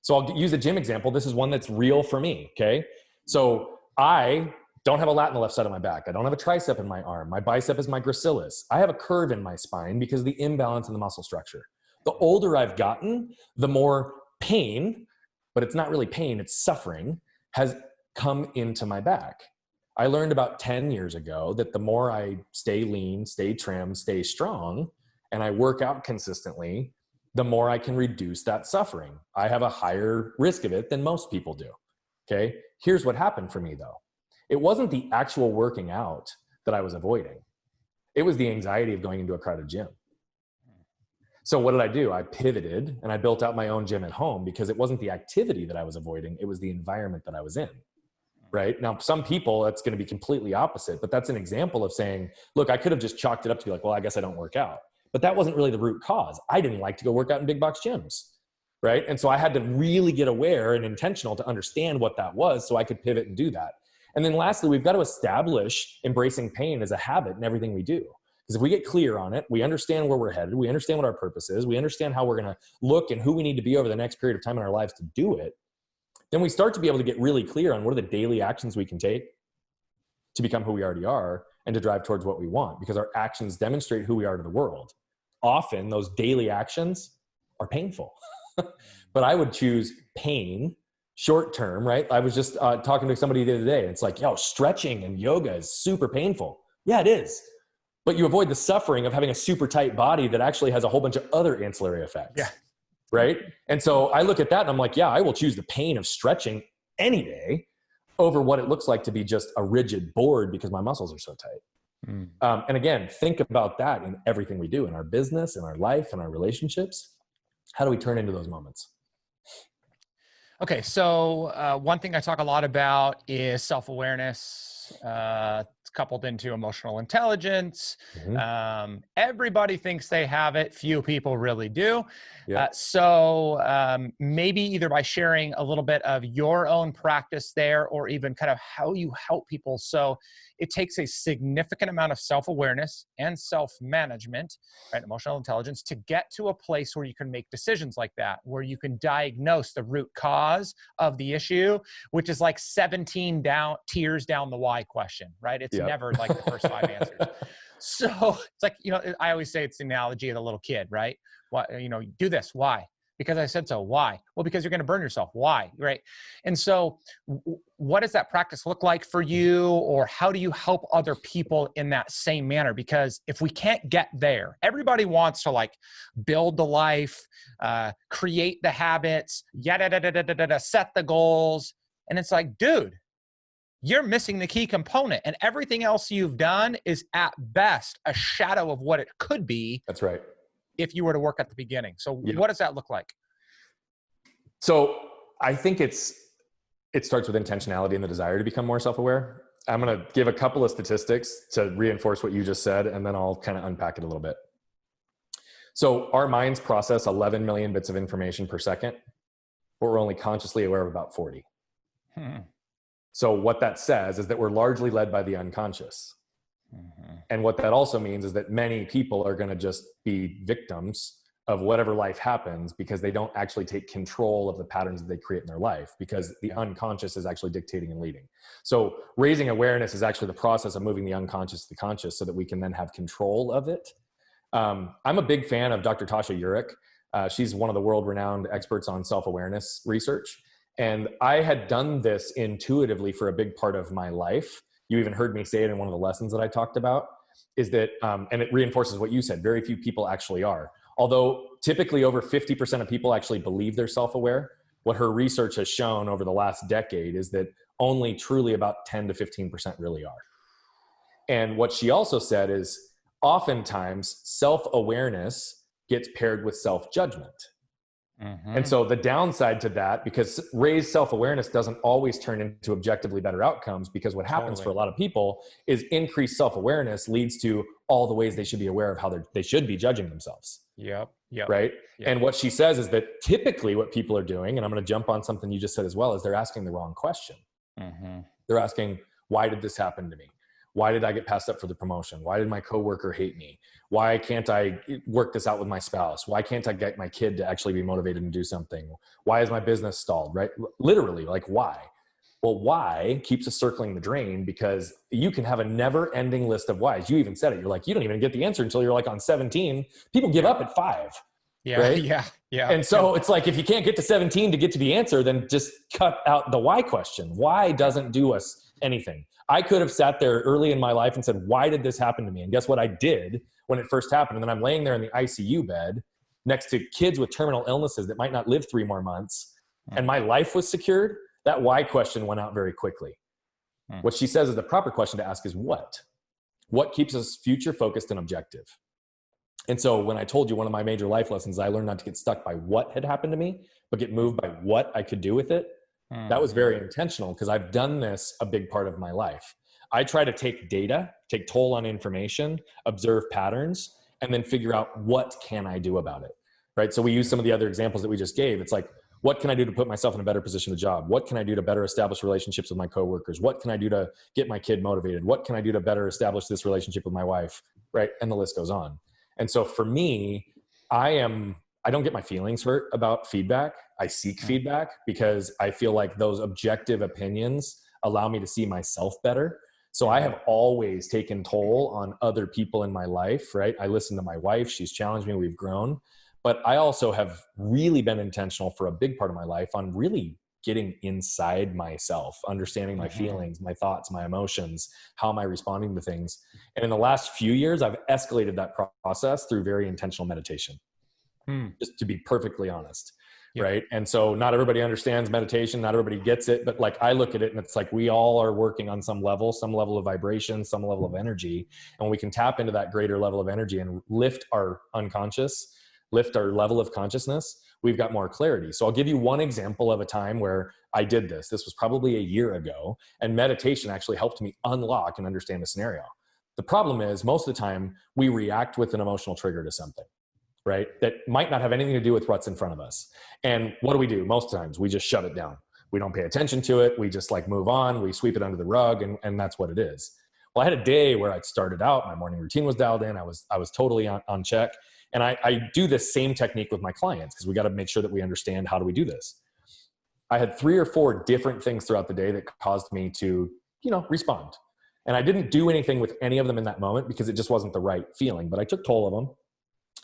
So I'll use a gym example. This is one that's real for me, okay? So I don't have a lat in the left side of my back. I don't have a tricep in my arm. My bicep is my gracilis. I have a curve in my spine because of the imbalance in the muscle structure. The older I've gotten, the more pain, but it's not really pain, it's suffering, has come into my back. I learned about 10 years ago that the more I stay lean, stay trim, stay strong, and I work out consistently, the more I can reduce that suffering. I have a higher risk of it than most people do, okay? Here's what happened for me though. It wasn't the actual working out that I was avoiding. It was the anxiety of going into a crowded gym. So what did I do? I pivoted and I built out my own gym at home because it wasn't the activity that I was avoiding. It was the environment that I was in, right? Now, some people, that's going to be completely opposite, but that's an example of saying, look, I could have just chalked it up to be like, well, I guess I don't work out. But that wasn't really the root cause. I didn't like to go work out in big box gyms, right? And so I had to really get aware and intentional to understand what that was so I could pivot and do that. And then lastly, we've got to establish embracing pain as a habit in everything we do. Because if we get clear on it, we understand where we're headed, we understand what our purpose is, we understand how we're going to look and who we need to be over the next period of time in our lives to do it, then we start to be able to get really clear on what are the daily actions we can take to become who we already are and to drive towards what we want, because our actions demonstrate who we are to the world. Often those daily actions are painful, but I would choose pain short term, right? I was just talking to somebody the other day. It's like, yo, stretching and yoga is super painful. Yeah, it is. But you avoid the suffering of having a super tight body that actually has a whole bunch of other ancillary effects. Yeah. Right? And so I look at that and I'm like, yeah, I will choose the pain of stretching any day over what it looks like to be just a rigid board because my muscles are so tight. And again, think about that in everything we do, in our business, in our life, in our relationships. How do we turn into those moments? Okay, so one thing I talk a lot about is self-awareness. It's coupled into emotional intelligence. Everybody thinks they have it. Few people really do. Yeah. So maybe either by sharing a little bit of your own practice there, or even kind of how you help people. So it takes a significant amount of self-awareness and self-management, right, emotional intelligence, to get to a place where you can make decisions like that, where you can diagnose the root cause of the issue, which is like 17 tiers down the why question, right? It's never like the first 5 answers. So it's like, I always say it's the analogy of the little kid, right? Why, do this. Why? Because I said so. Why? Well, because you're going to burn yourself. Why? Right. And so what does that practice look like for you, or how do you help other people in that same manner? Because if we can't get there, everybody wants to like build the life, create the habits, set the goals. And it's like, dude, you're missing the key component, and everything else you've done is at best a shadow of what it could be. That's right. If you were to work at the beginning. So Yeah. what does that look like? So I think it starts with intentionality and the desire to become more self-aware. I'm going to give a couple of statistics to reinforce what you just said, and then I'll kind of unpack it a little bit. So our minds process 11 million bits of information per second, but we're only consciously aware of about 40. So what that says is that we're largely led by the unconscious. And what that also means is that many people are going to just be victims of whatever life happens because they don't actually take control of the patterns that they create in their life, because the unconscious is actually dictating and leading. So raising awareness is actually the process of moving the unconscious to the conscious so that we can then have control of it. I'm a big fan of Dr. Tasha Eurich. She's one of the world-renowned experts on self-awareness research. And I had done this intuitively for a big part of my life. You even heard me say it in one of the lessons that I talked about, is that, and it reinforces what you said, very few people actually are. Although typically over 50% of people actually believe they're self-aware, what her research has shown over the last decade is that only truly about 10 to 15% really are. And what she also said is oftentimes self-awareness gets paired with self-judgment. And so the downside to that, because raised self-awareness doesn't always turn into objectively better outcomes, because what happens for a lot of people is increased self-awareness leads to all the ways they should be aware of how they should be judging themselves. Yep. Right. Yep. And what she says is that typically what people are doing, and I'm going to jump on something you just said as well, is they're asking the wrong question. They're asking, why did this happen to me? Why did I get passed up for the promotion? Why did my coworker hate me? Why can't I work this out with my spouse? Why can't I get my kid to actually be motivated and do something? Why is my business stalled, right? Literally, like why? Well, why keeps us circling the drain, because you can have a never ending list of whys. You even said it. You're like, you don't even get the answer until you're like on 17. People give up at 5. Yeah. Right? Yeah. And so it's like, if you can't get to 17 to get to the answer, then just cut out the why question. Why doesn't do us anything. I could have sat there early in my life and said, why did this happen to me? And guess what I did when it first happened? And then I'm laying there in the ICU bed next to kids with terminal illnesses that might not live 3 more months. And my life was secured. That why question went out very quickly. What she says is the proper question to ask is what? What keeps us future focused and objective? And so when I told you one of my major life lessons, I learned not to get stuck by what had happened to me, but get moved by what I could do with it. That was very intentional, because I've done this a big part of my life. I try to take data, take toll on information, observe patterns, and then figure out what can I do about it, right? So we use some of the other examples that we just gave. It's like, what can I do to put myself in a better position of job? What can I do to better establish relationships with my coworkers? What can I do to get my kid motivated? What can I do to better establish this relationship with my wife, right? And the list goes on. And so for me, I don't get my feelings hurt about feedback. I seek feedback because I feel like those objective opinions allow me to see myself better. So I have always taken toll on other people in my life, right? I listen to my wife. She's challenged me. We've grown. But I also have really been intentional for a big part of my life on really getting inside myself, understanding my feelings, my thoughts, my emotions, how am I responding to things? And in the last few years, I've escalated that process through very intentional meditation. Just to be perfectly honest. Yep. Right. And so not everybody understands meditation. Not everybody gets it, but like I look at it and it's like, we all are working on some level of vibration, some level of energy. And when we can tap into that greater level of energy and lift our unconscious, lift our level of consciousness, we've got more clarity. So I'll give you one example of a time where I did this. This was probably a year ago, and meditation actually helped me unlock and understand the scenario. The problem is most of the time we react with an emotional trigger to something, right? That might not have anything to do with what's in front of us. And what do? Most times we just shut it down. We don't pay attention to it. We just like move on. We sweep it under the rug, and that's what it is. Well, I had a day where I started out, my morning routine was dialed in. I was totally on check. And I do this same technique with my clients, because we got to make sure that we understand, how do we do this? I had 3 or 4 different things throughout the day that caused me to, respond. And I didn't do anything with any of them in that moment because it just wasn't the right feeling, but I took toll of them.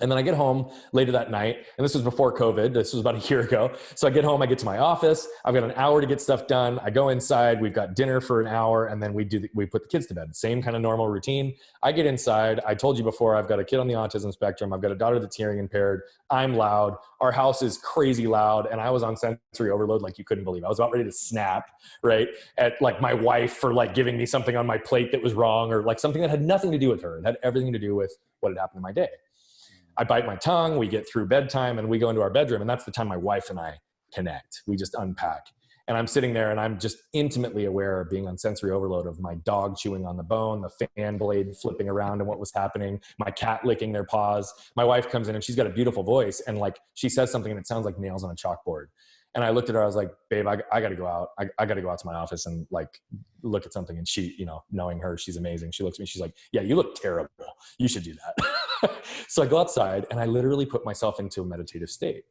And then I get home later that night, and this was before COVID. This was about a year ago. So I get home, I get to my office. I've got an hour to get stuff done. I go inside. We've got dinner for an hour, and then we put the kids to bed. Same kind of normal routine. I get inside. I told you before, I've got a kid on the autism spectrum. I've got a daughter that's hearing impaired. I'm loud. Our house is crazy loud, and I was on sensory overload like you couldn't believe. I was about ready to snap, right, at like my wife for like giving me something on my plate that was wrong, or like something that had nothing to do with her. It had everything to do with what had happened in my day. I bite my tongue, we get through bedtime, and we go into our bedroom, and that's the time my wife and I connect. We just unpack. And I'm sitting there, and I'm just intimately aware of being on sensory overload, of my dog chewing on the bone, the fan blade flipping around and what was happening, my cat licking their paws. My wife comes in, and she's got a beautiful voice, and like she says something, and it sounds like nails on a chalkboard. And I looked at her, I was like, babe, I got to go out. I got to go out to my office and like look at something. And she, you know, knowing her, she's amazing. She looks at me, she's like, yeah, you look terrible. You should do that. So I go outside, and I literally put myself into a meditative state.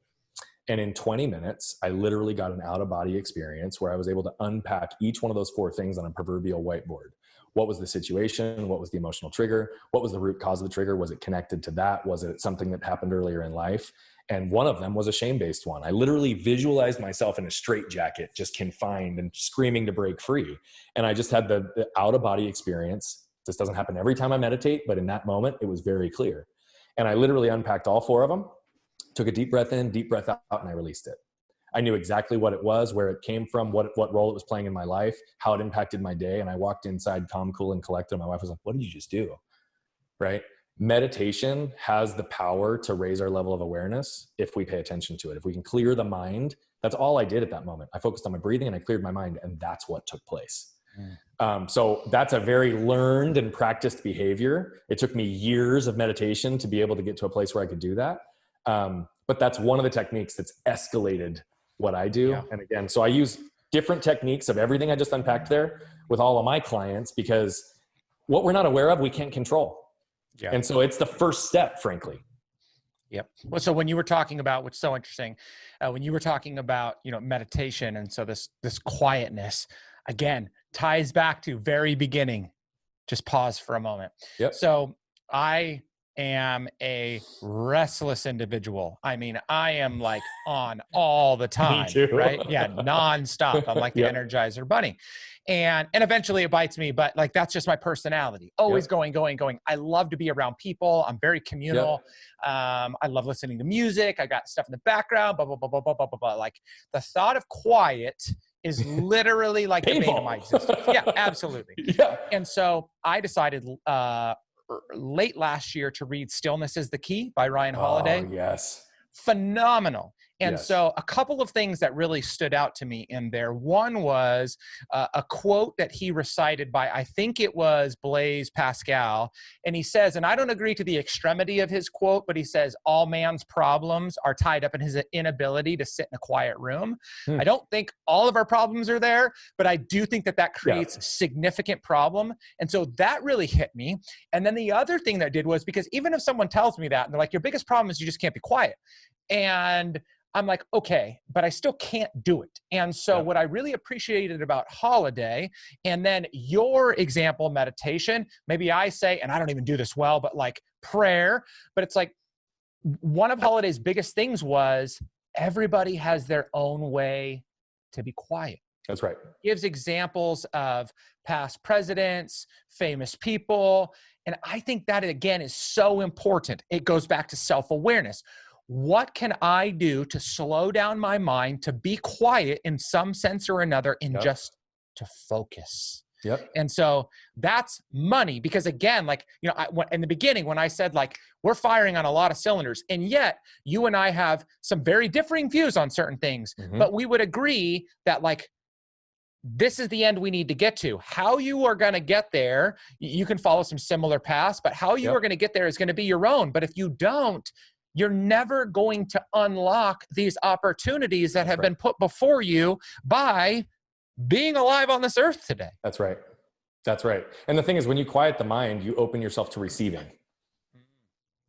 And in 20 minutes, I literally got an out-of-body experience where I was able to unpack each one of those 4 things on a proverbial whiteboard. What was the situation? What was the emotional trigger? What was the root cause of the trigger? Was it connected to that? Was it something that happened earlier in life? And one of them was a shame-based one. I literally visualized myself in a straitjacket, just confined and screaming to break free. And I just had the out-of-body experience. This doesn't happen every time I meditate, but in that moment, it was very clear. And I literally unpacked all 4 of them, took a deep breath in, deep breath out, and I released it. I knew exactly what it was, where it came from, what role it was playing in my life, how it impacted my day. And I walked inside calm, cool, and collected. And my wife was like, what did you just do? Right? Meditation has the power to raise our level of awareness if we pay attention to it. If we can clear the mind, that's all I did at that moment. I focused on my breathing and I cleared my mind, and that's what took place. So that's a very learned and practiced behavior. It took me years of meditation to be able to get to a place where I could do that. But that's one of the techniques that's escalated what I do. Yeah. And again, so I use different techniques of everything I just unpacked there with all of my clients, because what we're not aware of, we can't control. Yeah. And so it's the first step, frankly. Yep. Well, so when you were talking about, which is so interesting, when you were talking about, you know, meditation, and so this quietness, again, ties back to very beginning. Just pause for a moment. Yep. So I am a restless individual. I mean, I am like on all the time, me too. Right? Yeah. Nonstop. I'm like the Energizer bunny. And eventually it bites me, but like, that's just my personality. Always going. I love to be around people. I'm very communal. I love listening to music. I got stuff in the background, blah, blah, blah, blah, blah, blah, blah, blah. Like the thought of quiet is literally like the bane of my existence. Yeah, absolutely. Yeah. And so I decided, late last year to read Stillness is the Key by Ryan Holiday. Oh, yes. Phenomenal. And so a couple of things that really stood out to me in there. One was a quote that he recited by, I think it was Blaise Pascal. And he says, and I don't agree to the extremity of his quote, but he says, all man's problems are tied up in his inability to sit in a quiet room. I don't think all of our problems are there, but I do think that creates a significant problem. And so that really hit me. And then the other thing that did was, because even if someone tells me that, and they're like, your biggest problem is you just can't be quiet. And I'm like, okay, but I still can't do it. And so what I really appreciated about Holiday, and then your example, meditation, maybe I say, and I don't even do this well, but like prayer, but it's like one of Holiday's biggest things was everybody has their own way to be quiet. That's right. Gives examples of past presidents, famous people. And I think that, again, is so important. It goes back to self-awareness. What can I do to slow down my mind, to be quiet in some sense or another, and just to focus? Yep. And so that's money, because again, like, you know, in the beginning, when I said like, we're firing on a lot of cylinders, and yet you and I have some very differing views on certain things, but we would agree that like, this is the end we need to get to. How you are going to get there, you can follow some similar paths, but how you are going to get there is going to be your own. But if you don't, you're never going to unlock these opportunities that have been put before you by being alive on this earth today. That's right. That's right. And the thing is, when you quiet the mind, you open yourself to receiving.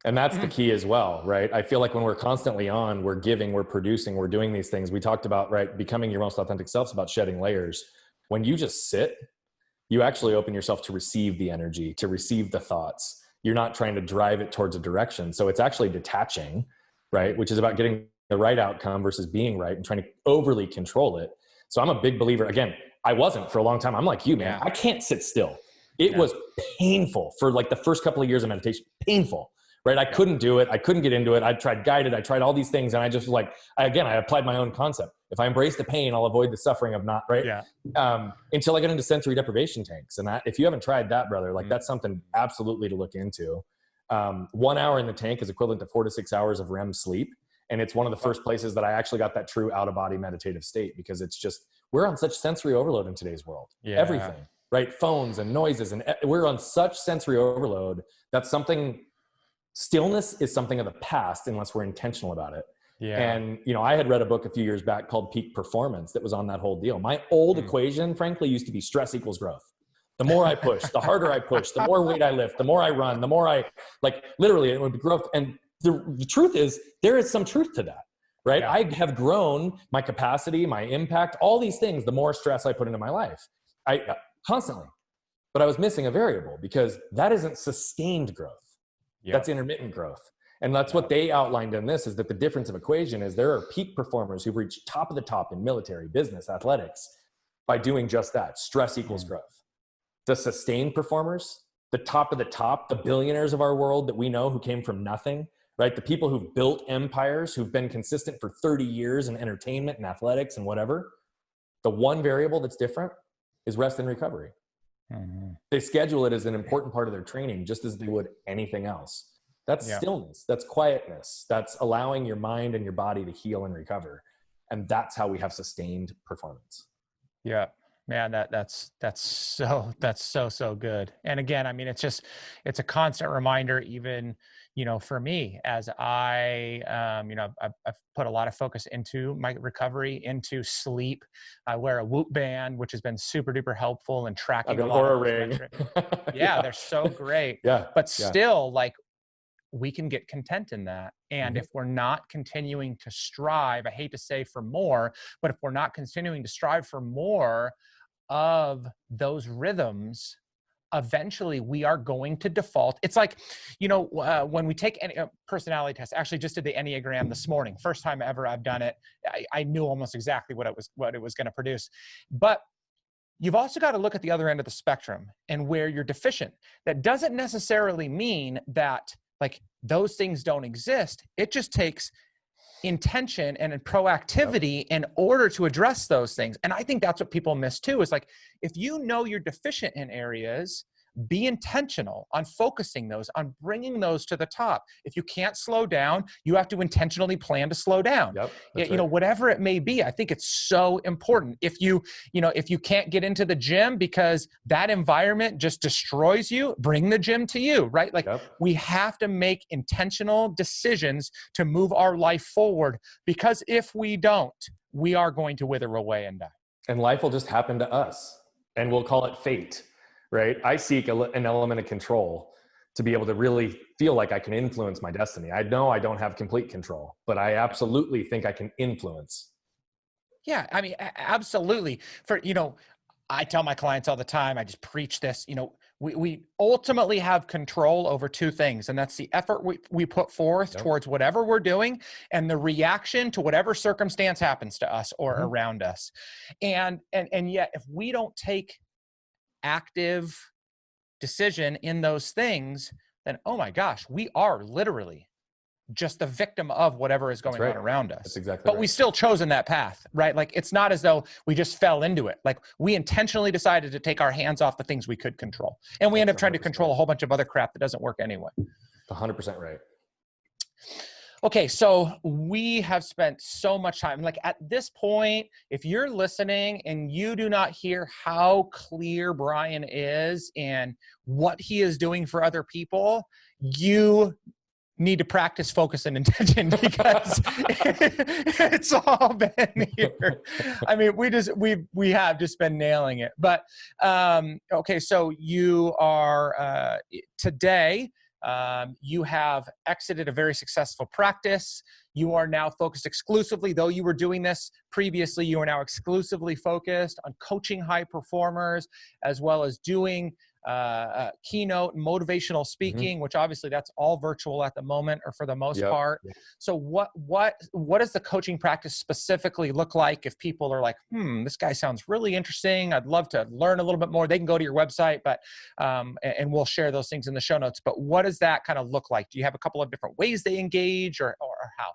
And that's the key as well, right? I feel like when we're constantly on, we're giving, we're producing, we're doing these things. We talked about, right, becoming your most authentic self is about shedding layers. When you just sit, you actually open yourself to receive the energy, to receive the thoughts. you're not trying to drive it towards a direction. So it's actually detaching, right? Which is about getting the right outcome versus being right and trying to overly control it. So I'm a big believer. Again, I wasn't for a long time. I'm like you, man. Yeah. I can't sit still. It was painful for like the first couple of years of meditation. Painful, right? I couldn't do it. I couldn't get into it. I tried guided. I tried all these things. And I just like, I applied my own concept. If I embrace the pain, I'll avoid the suffering of not, right? Yeah. Until I got into sensory deprivation tanks. And that, if you haven't tried that, brother, like that's something absolutely to look into. 1 hour in the tank is equivalent to 4 to 6 hours of REM sleep. And it's one of the first places that I actually got that true out of body meditative state, because it's just, we're on such sensory overload in today's world. Yeah. Everything, right? Phones and noises, and we're on such sensory overload. That's something, stillness is something of the past unless we're intentional about it. Yeah. And, you know, I had read a book a few years back called Peak Performance that was on that whole deal. My old equation, frankly, used to be stress equals growth. The more I push, the harder I push, the more weight I lift, the more I run, the more I, like, literally it would be growth. And the truth is, there is some truth to that, right? Yeah. I have grown my capacity, my impact, all these things, the more stress I put into my life. Constantly. But I was missing a variable, because that isn't sustained growth. Yeah. That's intermittent growth. And that's what they outlined in this, is that the difference of equation is there are peak performers who've reached top of the top in military, business, athletics by doing just that. Stress equals growth. The sustained performers, the top of the top, the billionaires of our world that we know who came from nothing, right? The people who've built empires, who've been consistent for 30 years in entertainment and athletics and whatever. The one variable that's different is rest and recovery. They schedule it as an important part of their training, just as they would anything else. That's stillness. That's quietness. That's allowing your mind and your body to heal and recover. And that's how we have sustained performance. Yeah, man, that's so good. And again, I mean, it's a constant reminder, even, you know, for me, as I, you know, I've put a lot of focus into my recovery, into sleep. I wear a Whoop band, which has been super duper helpful in tracking a lot of those metrics. Yeah, they're so great. But still, like, we can get content in that. And if we're not continuing to strive, I hate to say for more, but if we're not continuing to strive for more of those rhythms, eventually we are going to default. It's like, you know, when we take any personality test, actually just did the Enneagram this morning, first time ever I've done it. I knew almost exactly what it was going to produce. But you've also got to look at the other end of the spectrum and where you're deficient. That doesn't necessarily mean that, like, those things don't exist. It just takes intention and proactivity in order to address those things. And I think that's what people miss too, is like, if you know you're deficient in areas, be intentional on focusing those, on bringing those to the top. If you can't slow down, you have to intentionally plan to slow down. You know, whatever it may be. I think it's so important. If you can't get into the gym because that environment just destroys you, bring the gym to you, right? Like, we have to make intentional decisions to move our life forward, because if we don't, we are going to wither away and die. And life will just happen to us, and we'll call it fate. Right? I seek an element of control to be able to really feel like I can influence my destiny. I know I don't have complete control, but I absolutely think I can influence. Yeah, I mean, absolutely. You know, I tell my clients all the time, I just preach this, you know, we ultimately have control over two things, and that's the effort we put forth towards whatever we're doing, and the reaction to whatever circumstance happens to us or around us. And yet, if we don't take active decision in those things, then, oh my gosh, we are literally just the victim of whatever is going on around us. That's exactly but we still chosen that path, right? Like, it's not as though we just fell into it. Like, we intentionally decided to take our hands off the things we could control. And we end up trying to control a whole bunch of other crap that doesn't work anyway. 100% right. Okay, so we have spent so much time. Like, at this point, if you're listening and you do not hear how clear Brian is and what he is doing for other people, you need to practice focus and intention, because it's all been here. I mean, we have just been nailing it. But okay, so you are today, you have exited a very successful practice. you are now focused exclusively, though you were doing this previously, you are now exclusively focused on coaching high performers, as well as doing keynote and motivational speaking, which obviously that's all virtual at the moment, or for the most part. Yep. So what does the coaching practice specifically look like if people are like, this guy sounds really interesting, I'd love to learn a little bit more? They can go to your website, but and we'll share those things in the show notes. But what does that kind of look like? Do you have a couple of different ways they engage, or how?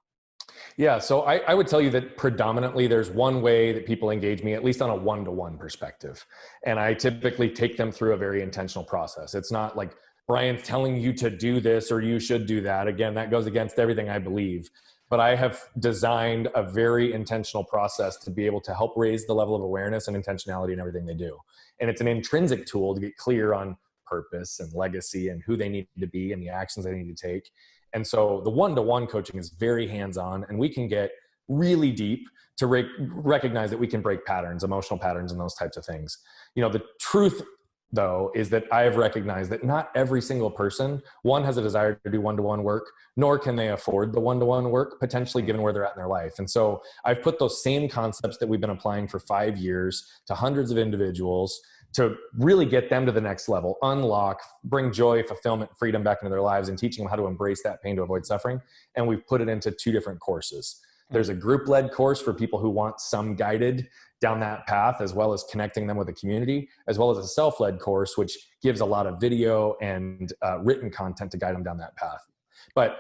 Yeah, so I would tell you that predominantly there's one way that people engage me, at least on a one-to-one perspective. And I typically take them through a very intentional process. It's not like Brian's telling you to do this or you should do that. Again, that goes against everything I believe. But I have designed a very intentional process to be able to help raise the level of awareness and intentionality in everything they do. And it's an intrinsic tool to get clear on purpose and legacy and who they need to be and the actions they need to take. And so the one-to-one coaching is very hands-on, and we can get really deep to recognize that we can break patterns, emotional patterns, and those types of things. The truth, though, is that I have recognized that not every single person, one, has a desire to do one-to-one work, nor can they afford the one-to-one work, potentially given where they're at in their life. And so I've put those same concepts that we've been applying for 5 years to hundreds of individuals to really get them to the next level, unlock, bring joy, fulfillment, freedom back into their lives, and teaching them how to embrace that pain to avoid suffering. And we've put it into 2 different courses. There's a group-led course for people who want some guided down that path, as well as connecting them with a community, as well as a self-led course, which gives a lot of video and written content to guide them down that path. But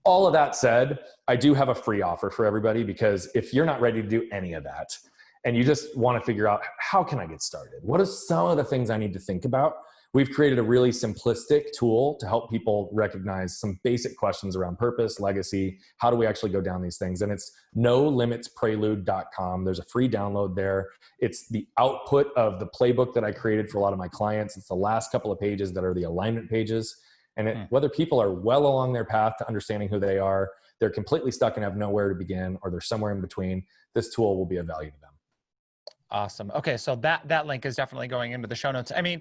all of that said, I do have a free offer for everybody, because if you're not ready to do any of that, and you just want to figure out, how can I get started? What are some of the things I need to think about? We've created a really simplistic tool to help people recognize some basic questions around purpose, legacy. How do we actually go down these things? And it's nolimitprelude.com. There's a free download there. It's the output of the playbook that I created for a lot of my clients. It's the last couple of pages that are the alignment pages. And whether people are well along their path to understanding who they are, they're completely stuck and have nowhere to begin, or they're somewhere in between, this tool will be of value to them. Awesome. Okay. So that link is definitely going into the show notes. I mean,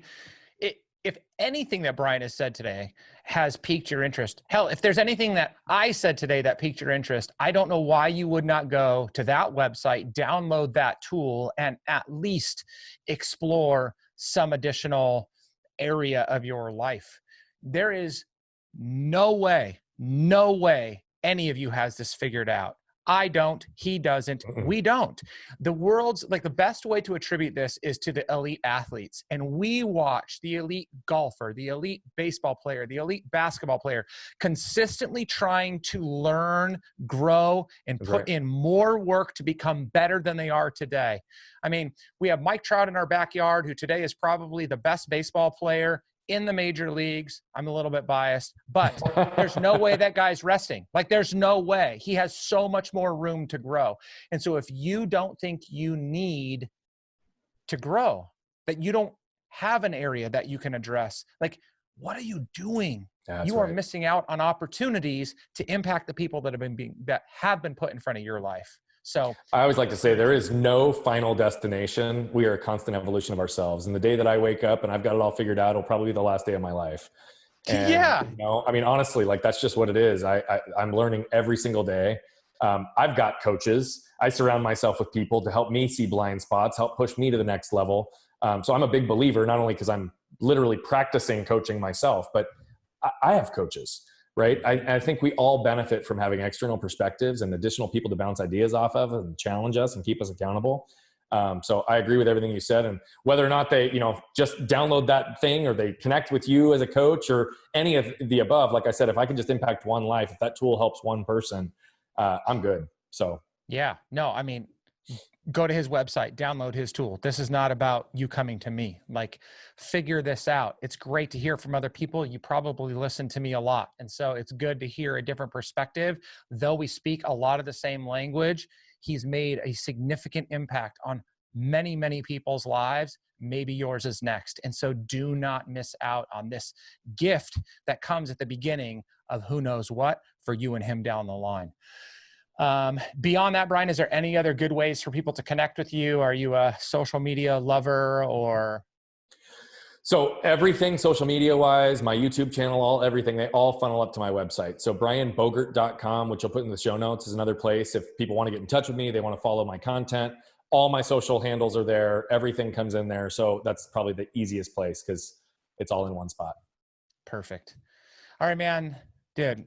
if anything that Brian has said today has piqued your interest, hell, if there's anything that I said today that piqued your interest, I don't know why you would not go to that website, download that tool, and at least explore some additional area of your life. There is no way any of you has this figured out. I don't, he doesn't, we don't. The world's, like, the best way to attribute this is to the elite athletes. And we watch the elite golfer, the elite baseball player, the elite basketball player consistently trying to learn, grow, and put in more work to become better than they are today. I mean, we have Mike Trout in our backyard, who today is probably the best baseball player in the major leagues. I'm a little bit biased, but there's no way that guy's resting. Like, there's no way. He has so much more room to grow. And so if you don't think you need to grow, that you don't have an area that you can address, like, what are you doing? You are missing out on opportunities to impact the people that have been put in front of your life. So I always like to say there is no final destination. We are a constant evolution of ourselves. And the day that I wake up and I've got it all figured out, it'll probably be the last day of my life. And, I mean, honestly, like, that's just what it is. I'm learning every single day. I've got coaches. I surround myself with people to help me see blind spots, help push me to the next level. So I'm a big believer, not only because I'm literally practicing coaching myself, but I have coaches. Right. I think we all benefit from having external perspectives and additional people to bounce ideas off of and challenge us and keep us accountable. So I agree with everything you said. And whether or not they, just download that thing, or they connect with you as a coach, or any of the above, like I said, if I can just impact one life, if that tool helps one person, I'm good. So yeah, no, I mean, go to his website, download his tool. This is not about you coming to me. Like, figure this out. It's great to hear from other people. You probably listen to me a lot. And so it's good to hear a different perspective. Though we speak a lot of the same language, he's made a significant impact on many, many people's lives. Maybe yours is next. And so do not miss out on this gift that comes at the beginning of who knows what for you and him down the line. Beyond that, Brian, is there any other good ways for people to connect with you? Are you a social media lover, or? So everything social media wise, my YouTube channel, everything, they all funnel up to my website. So brianbogert.com, which I'll put in the show notes, is another place. If people want to get in touch with me, they want to follow my content, all my social handles are there. Everything comes in there. So that's probably the easiest place because it's all in one spot. Perfect. All right, man, dude,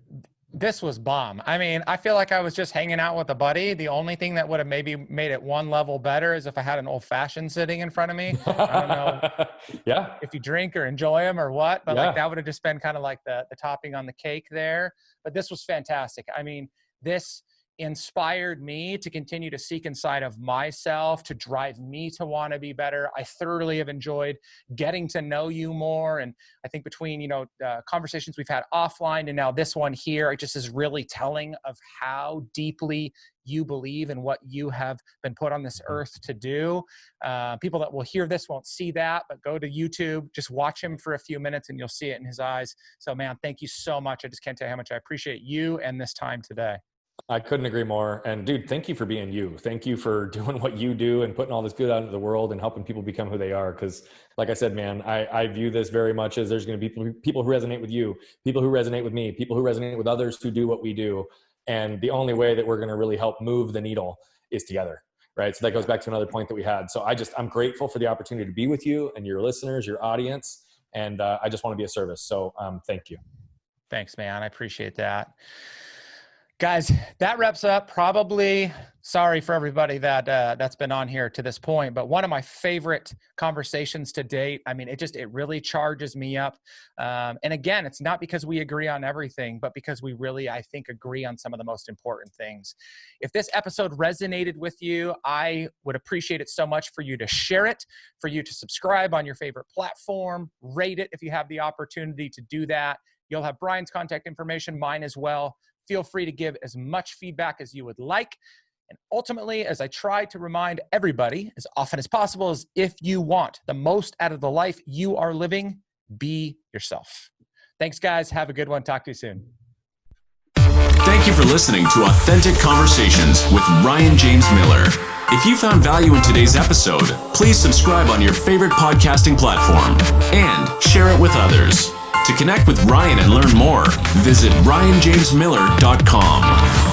this was bomb. I mean, I feel like I was just hanging out with a buddy. The only thing that would have maybe made it one level better is if I had an old fashioned sitting in front of me. I don't know yeah, if you drink or enjoy them or what, but yeah. like that would have just been kind of like the topping on the cake there. But this was fantastic. I mean, this inspired me to continue to seek inside of myself, to drive me to want to be better. I thoroughly have enjoyed getting to know you more. And I think between, conversations we've had offline and now this one here, it just is really telling of how deeply you believe in what you have been put on this earth to do. People that will hear this won't see that, but go to YouTube, just watch him for a few minutes and you'll see it in his eyes. So man, thank you so much. I just can't tell you how much I appreciate you and this time today. I couldn't agree more. And dude, thank you for being you. Thank you for doing what you do and putting all this good out into the world and helping people become who they are. Because like I said, man, I view this very much as there's going to be people who resonate with you, people who resonate with me, people who resonate with others who do what we do. And the only way that we're going to really help move the needle is together. Right. So that goes back to another point that we had. So I'm grateful for the opportunity to be with you and your listeners, your audience. And I just want to be a service. So thank you. Thanks, man. I appreciate that. Guys, that wraps up probably, sorry for everybody that's been on here to this point, but one of my favorite conversations to date. I mean, it really charges me up. And again, it's not because we agree on everything, but because we really, I think, agree on some of the most important things. If this episode resonated with you, I would appreciate it so much for you to share it, for you to subscribe on your favorite platform, rate it if you have the opportunity to do that. You'll have Brian's contact information, mine as well. Feel free to give as much feedback as you would like. And ultimately, as I try to remind everybody as often as possible, is if you want the most out of the life you are living, be yourself. Thanks, guys. Have a good one. Talk to you soon. Thank you for listening to Authentic Conversations with Ryan James Miller. If you found value in today's episode, please subscribe on your favorite podcasting platform and share it with others. To connect with Ryan and learn more, visit ryanjamesmiller.com.